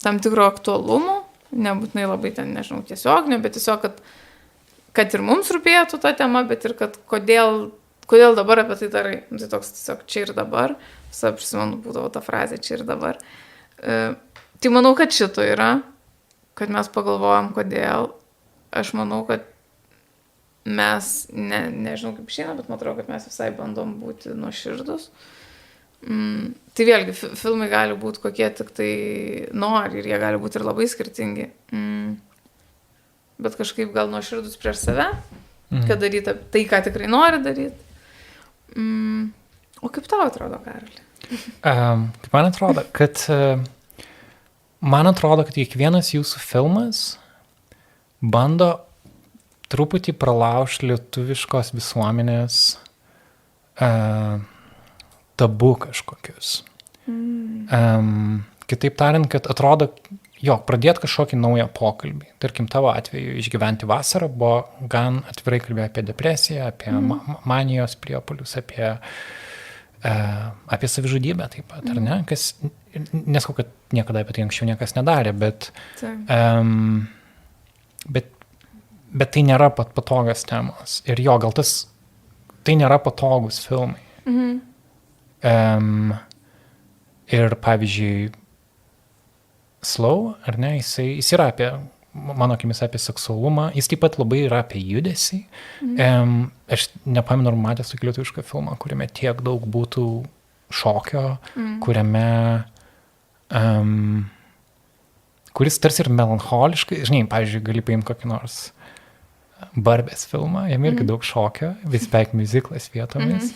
tam tikro aktualumo, nebūtinai labai ten, nežinau, tiesioginio, bet tiesiog, kad ir mums rūpėtų ta tema, bet ir kad kodėl dabar apie tai darai. Tai toks tiesiog čia ir dabar. Visą prisimenu, būdavo ta frazė čia ir dabar. Tai manau, kad šito yra, kad mes pagalvojam, kodėl. Aš manau, kad mes, nežinau kaip šiandien, bet man atrodo, kad mes visai bandom būti nuoširdus. Tai vėlgi, filmai gali būti kokie tik tai nori ir jie gali būti ir labai skirtingi. Bet kažkaip gal nuoširdus prieš save, kad daryti tai, ką tikrai nori daryti. O kaip tau atrodo, Karoli? Man atrodo, kad kiekvienas jūsų filmas bando truputį pralaužti lietuviškos visuomenės tabu kažkokius. Kitaip tariant, kad atrodo, pradėti kažkokį naują pokalbį. Tarkim, tavo atveju išgyventi vasarą buvo gan atvirai kalbėjo apie depresiją, apie manijos priepuolius, apie savižudybę taip pat, ar ne? Kas, nesakau, kad niekada apie tai anksčiau niekas nedarė, bet tai nėra patogios temos. Ir gal tai nėra patogus filmai. Ir pavyzdžiui, Slow, ar ne, jis yra apie, mano akimis, apie seksualumą, jis taip pat labai yra apie judesį. Aš nepamenu, ar matęs tokį lietuvišką filmą, kuriame tiek daug būtų šokio, kuriame, kuris tarsi ir melancholiškai, žinai, pavyzdžiui, gali paimti kokį nors Barbės filmą, jame irgi daug šokio, vis beveik miuziklas vietomis,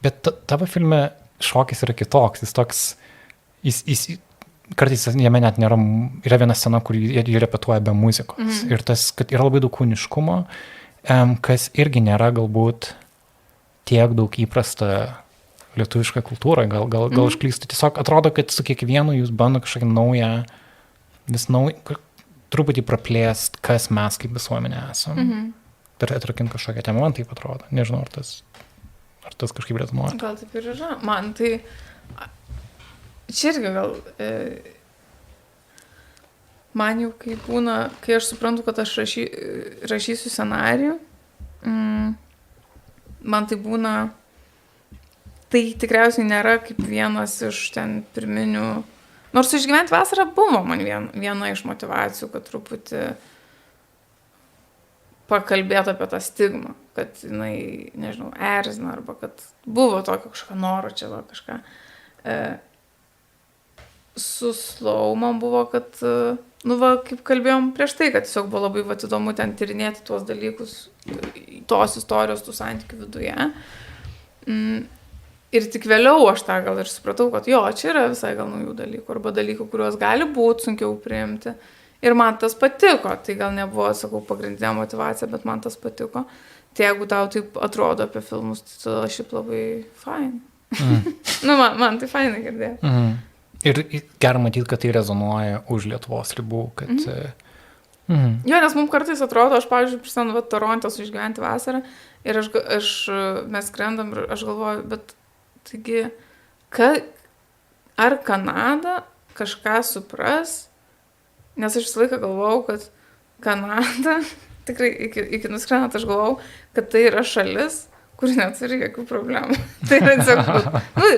bet tavo filme šokis yra kitoks, jis toks, jis kartais jame net nėra, yra viena scena, kur jie repetuoja be muzikos. Ir tas, kad yra labai daug kūniškumo, kas irgi nėra galbūt tiek daug įprasta lietuviška kultūra, gal aš klystu. Tiesiog atrodo, kad su kiekvienu jūs bando kažkokį naują, truputį praplėst, kas mes kaip visuomenė esam. Atrakinti kažkokią temą, man taip atrodo. Nežinau, ar tas kažkaip rezonuoja. Gal taip ir yra. Man tai... Čia irgi gal, man jau kai būna, kai aš suprantu, kad aš rašysiu scenarijų, man tai būna, tai tikriausiai nėra kaip vienas iš ten pirminių, nors išgyventi vasarą buvo man viena iš motivacijų, kad truputį pakalbėti apie tą stigmą, kad jinai, nežinau, erzina, arba kad buvo tokio kažkokio noro čia kažką. su Slow man buvo, kad, nu va, kaip kalbėjom prieš tai, kad tiesiog buvo labai įdomu ten tyrinėti tuos dalykus, tos istorijos, tų santykių viduje. Ir tik vėliau aš tą gal ir supratau, kad jo, čia yra visai gal naujų dalykų, arba dalykų, kuriuos gali būti sunkiau priimti. Ir man tas patiko, tai gal nebuvo, sakau, pagrindinė motyvacija, bet man tas patiko. Tai jeigu tau taip atrodo apie filmus, tai tada šiaip labai fain. Nu, man tai fainai girdėti. Ir gera matyti, kad tai rezonuoja už Lietuvos ribų, kad... Jo, nes mums kartais atrodo, aš, pavyzdžiui, prisimenu Toronte su Išgyventi vasarą ir mes skrendam ir aš galvoju, bet taigi, ar Kanada kažką supras? Nes aš visą laiką galvojau, kad Kanada, tikrai iki nuskrendant aš galvojau, kad tai yra šalis, kuri neturi jokių problemų. Tai yra tiesiog,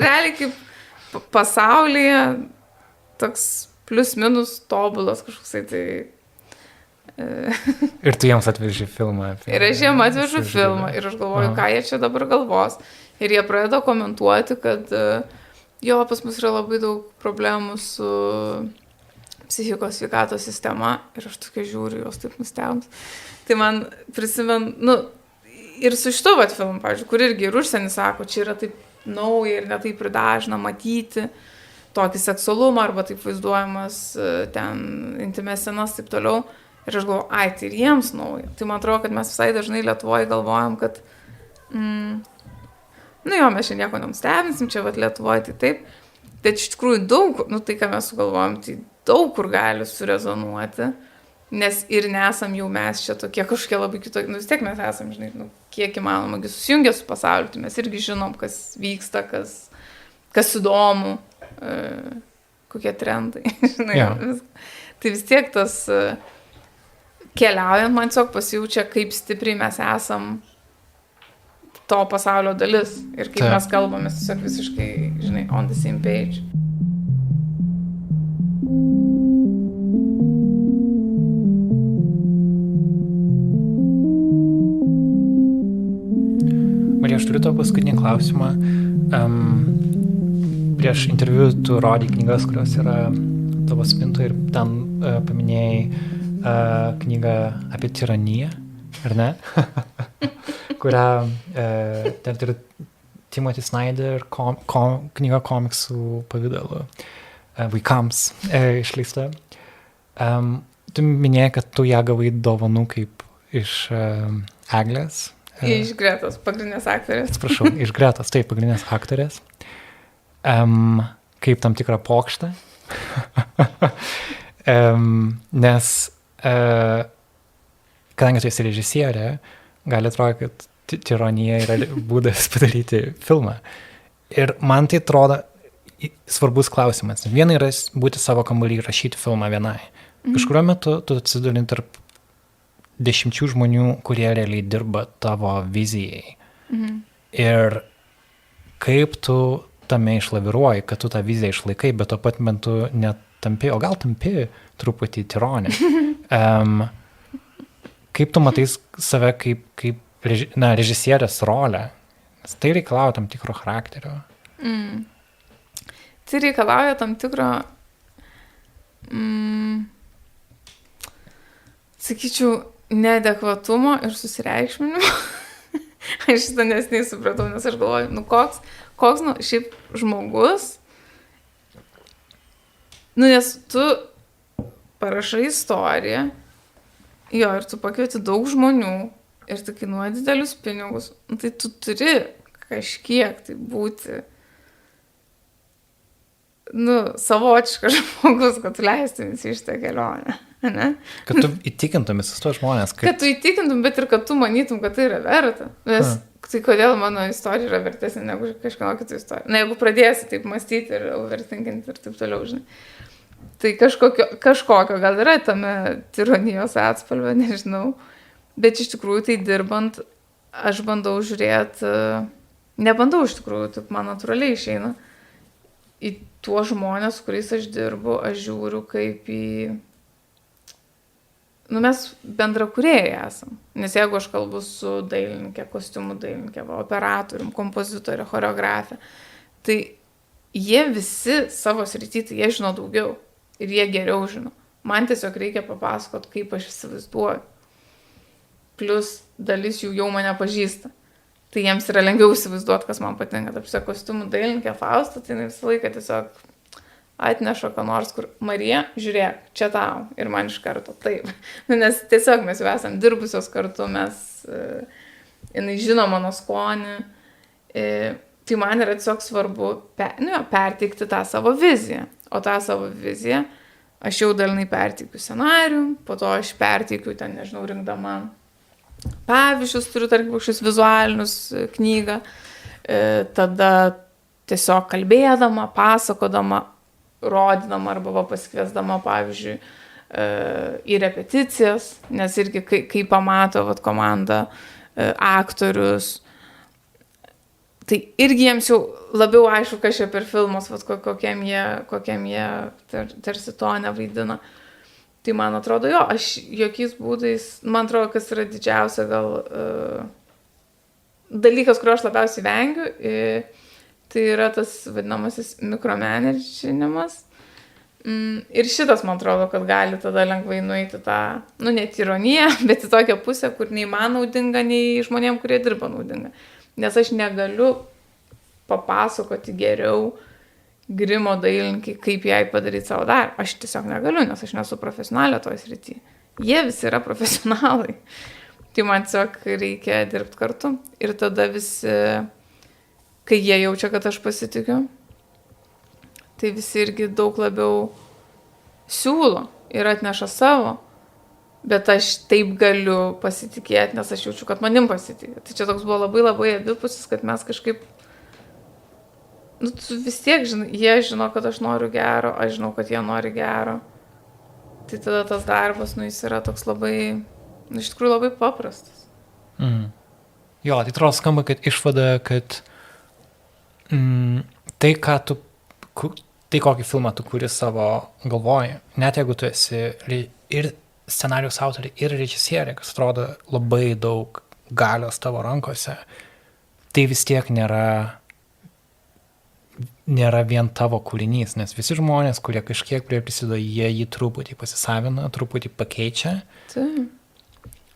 realiai kaip pasaulyje toks plius minus tobulas kažkoksai tai. Ir tu jiems atveži filmą. Ir aš jiems atvežu filmą ir aš galvoju, ką jie čia dabar galvos. Ir jie pradeda komentuoti, kad jo, pas mus yra labai daug problemų su psichikos sveikatos sistema ir aš tokia žiūriu, jos taip nustebus. Tai man prisimenu, ir su šitu filmu, pavyzdžiui, kur irgi ir užsienį sako, čia yra taip nauja ir netaip ir dažna matyti tokį seksualumą arba taip vaizduojamas ten intimės scenas taip toliau. Ir aš galvoju, tai ir jiems nauja. Tai man atrodo, kad mes visai dažnai Lietuvoje galvojam, kad nu jo, mes čia nieko nenustebinsim, čia Lietuvoje tai taip. Bet iš tikrųjų daug, tai ką mes sugalvojam, tai daug kur gali surezonuoti, nes ir nesam jau mes čia tokie kažkokie labai kitokie, vis tiek mes esam, žinai, kiek įmanoma susijungę su pasauliu, tai mes irgi žinom, kas vyksta, kas įdomu, kokie trendai, žinai. Tai vis tiek tas keliaujant man tiesiog pasijaučia, kaip stipriai mes esam to pasaulio dalis ir kaip mes kalbame tiesiog visiškai, žinai, on the same page. Marija, aš turiu tavo paskutinį klausimą. Prieš interviu tu rodai knygas, kurios yra tavo spintoje ir ten paminėjai knygą apie tiraniją, ar ne? Kurią ten turi Timothy Snyder knyga komiksų pavidalu vaikams išleista. Tu minėjai, kad tu ją gavai dovanų kaip iš Eglės. Iš Gretos, pagrindinės aktorės. Atsiprašau, iš Gretos, taip, pagrindinės aktorės. Kaip tam tikrą pokštą. Nes kadangi tu esi režisierė, gali atrodyti, kad tironija yra būdas padaryti filmą. Ir man tai atrodo svarbus klausimas. Viena yra būti savo kambarį ir rašyti filmą vienai. Kažkuriuo metu tu atsiduri tarp 10 žmonių, kurie realiai dirba tavo vizijai. Ir kaip tu tame išlaviruoji, kad tu tą viziją išlaikai, bet tuo pat metu netampi, o gal tampi truputį tironė. Kaip tu matai save kaip režisierės rolę? Nes tai reikalauja tam tikro charakterio. Tai reikalauja tam tikro, sakyčiau, neadekvatumo ir susireikšminimo. Aš šitą nesiniai supratau, nes aš galvoju, koks šiaip žmogus, nes tu parašai istoriją, jo, ir tu pakvieti daug žmonių, ir tai kainuoja didelius pinigus, tai tu turi kažkiek tai būti, savotiškas žmogus, kad tu leistumės į šitą kelionę. Ne? Kad tu įtikintum visus tos žmonės. Kad tu įtikintum, bet ir kad tu manytum, kad tai yra verta. Nes tai kodėl mano istorija yra vertesnė negu kažkieno kitų istorija. Na, jeigu pradėsi taip mąstyti ir overthinkinti ir taip toliau, žinai. Tai kažkokio gal yra tame tironijos atspalvio, nežinau. Bet iš tikrųjų tai dirbant, aš bandau žiūrėti, nebandau iš tikrųjų, taip man natūraliai išeina. Į tuos žmonės, su kuriais aš dirbu, aš žiūriu kaip į... mes bendrakūrėjai esam. Nes jeigu aš kalbu su dailininkė, kostiumų dailininkė, operatorium, kompozitorė, choreografė, tai jie visi savo srity, tai jie žino daugiau ir jie geriau žino. Man tiesiog reikia papasakot, kaip aš įsivaizduoju. Plus dalis jų jau mane pažįsta. Tai jiems yra lengviau įsivaizduoti, kas man patinka. Taip, kostiumų dailininkė Fausta, tai visą laiką tiesiog atneša ką nors, kur Marija, žiūrėk, čia tau. Ir man iš karto taip. Nes tiesiog mes jau esam dirbusios kartu, jinai žino mano skonį. Tai man yra tiesiog svarbu perteikti tą savo viziją. O tą savo viziją aš jau dalinai perteikiu scenarių, po to aš perteikiu ten, nežinau, rinkdama pavyzdžius, turiu, tarkim, kažkokius vizualinius knygą, tada tiesiog kalbėdama, pasakodama, rodydama arba pasikviesdama, pavyzdžiui, į repeticijas, nes irgi kai pamato komanda aktorius, tai irgi jiems jau labiau aišku, kas čia per filmas, kokiam jie tarsi to nevaidina. Tai man atrodo, aš jokiais būdais, man atrodo, kas yra didžiausia gal dalykas, kurio aš labiausiai vengiu, tai yra tas vadinamasis mikromanaginimas. Ir šitas, man atrodo, kad gali tada lengvai nueiti tą, ne tironiją, bet į tokią pusę, kur nei man naudinga, nei žmonėm, kurie dirba naudinga. Nes aš negaliu papasakoti geriau grimo dailininkai, kaip jai padaryti savo darbą. Aš tiesiog negaliu, nes aš nesu profesionalė toj srity. Jie visi yra profesionalai. Tai man tiesiog reikia dirbti kartu. Ir tada visi, kai jie jaučia, kad aš pasitikiu, tai visi irgi daug labiau siūlo ir atneša savo. Bet aš taip galiu pasitikėti, nes aš jaučiu, kad manim pasitikė. Tai čia toks buvo labai labai abipusis, kad mes kažkaip, vis tiek jie žino, kad aš noriu gero, aš žinau, kad jie nori gero. Tai tada tas darbas, jis yra toks labai, iš tikrųjų labai paprastas. Jo, tai atrodo skamba, kad išvada, kad tai, kokį filmą tu kuri savo galvoje, net jeigu tu esi ir scenarijos autorė, ir režisierė, kas atrodo labai daug galios tavo rankose, tai vis tiek nėra vien tavo kūrinys, nes visi žmonės, kurie kažkiek prie prisideda, jie jį truputį pasisavina, truputį pakeičia.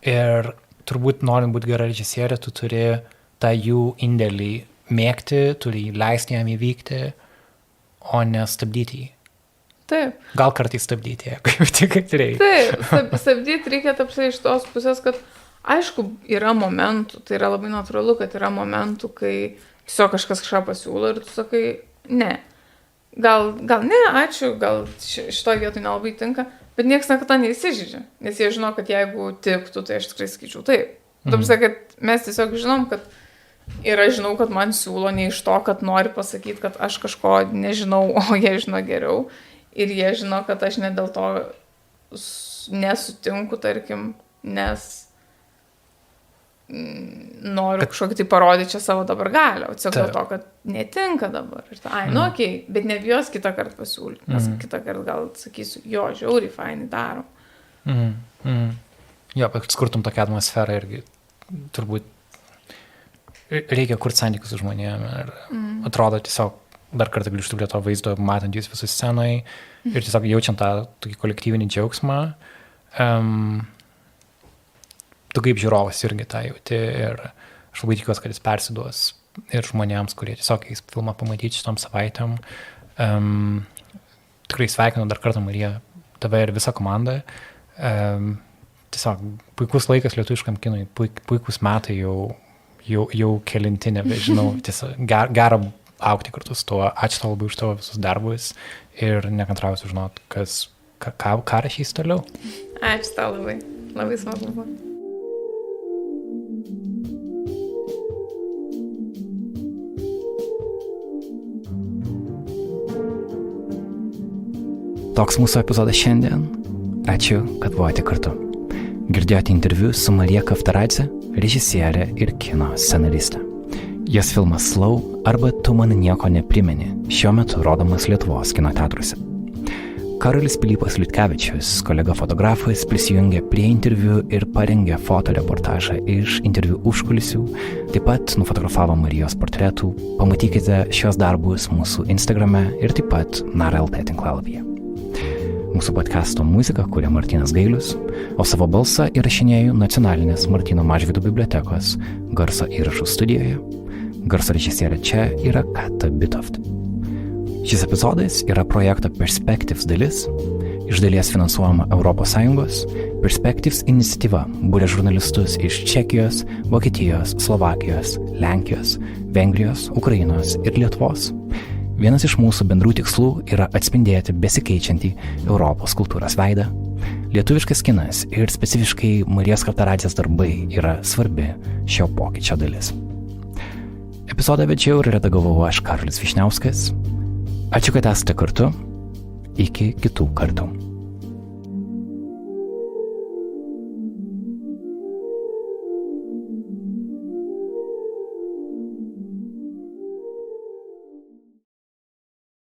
Ir turbūt norint būti gera režisierė, tu turi tą jų indėlį mėgti, turi leisti jam įvykti, o ne stabdyti jį. Taip. Gal kartais stabdyti, jeigu tik reikia. Taip, stabdyti reikia tapsai iš tos pusės, kad aišku, yra momentų, tai yra labai natūralu, kad yra momentų, kai tiesiog kažkas kažką pasiūlo ir tu sakai, ne. Gal ne, ačiū, gal šitoj vietoj nelabai tinka, bet niekas niekada neįsižydžia, nes jie žino, kad jeigu tiktų, tai aš tikrai skaičiau taip. Taip, kad mes tiesiog žinom, kad ir aš žinau, kad man siūlo ne iš to, kad nori pasakyti, kad aš kažko nežinau, o jie žino geriau. Ir jie žino, kad aš ne dėl to nesutinku, tarkim, nes noriu kažkokį tai parodyti čia savo dabar galią, o tiesiog dėl to, kad netinka dabar. Ir okei, bet nebijos kitą kartą pasiūlyti, nes kitą kartą gal sakysiu, jo, žiauriai, fainai daro. Jo, bet skurtum tokią atmosferą irgi turbūt reikia kurti santykius su žmonėm ir atrodo tiesiog dar kartą grįžtu prie to vaizdo, matant jūs visus scenoje ir tiesiog jaučiant tą tokį kolektyvinį džiaugsmą. Tu kaip žiūrovas irgi tą jauti ir aš labai tikiuosi, kad jis persiduos ir žmonėms, kurie tiesiog eis filmą pamatyti šitom savaitėm. Tikrai sveikinu dar kartą, Marija, tave ir visą komandą. Tiesiog puikus laikas lietuviškam kinui, puikus metai jau kelinti, nebežinau, tiesiog gera aukti kartu su tuo. Ačiū tau labai už tavo visus darbus ir nekantrauju sužinoti, ką rašys toliau. Ačiū tau labai. Labai smagu buvo. Toks mūsų epizodas šiandien. Ačiū, kad buvote kartu. Girdėjote interviu su Marija Kavtaradze, režisierė ir kino scenaristė. Jos filmas Slow arba Tu man nieko neprimeni šiuo metu rodomas Lietuvos kino teatruose. Karolis Pilypas Liutkevičius, kolega fotografas, prisijungė prie interviu ir parengė fotoreportažą iš interviu užkulisių, taip pat nufotografavo Marijos portretų. Pamatykite šios darbus mūsų Instagrame ir taip pat Nara.lt tinklalapyje. Mūsų podcasto muziką kūrė Martynas Gailius, o savo balsą įrašinėjau Nacionalinės Martyno Mažvydo bibliotekos garso įrašų studijoje. Garso režisierė čia yra Kata Bitoft. Šis epizodas yra projekto Perspectives dalis, iš dalies finansuojama ES. Perspectives iniciatyva būrė žurnalistus iš Čekijos, Vokietijos, Slovakijos, Lenkijos, Vengrijos, Ukrainos ir Lietuvos. Vienas iš mūsų bendrų tikslų yra atspindėti besikeičiantį Europos kultūros veidą. Lietuviškas kinas ir specifiškai Marijos Kavtaradzės darbai yra svarbi šio pokyčio dalis. Epizodą vedžiau ir redagavau aš, Karolis Vyšniauskas. Ačiū, kad esate kartu. Iki kitų kartų.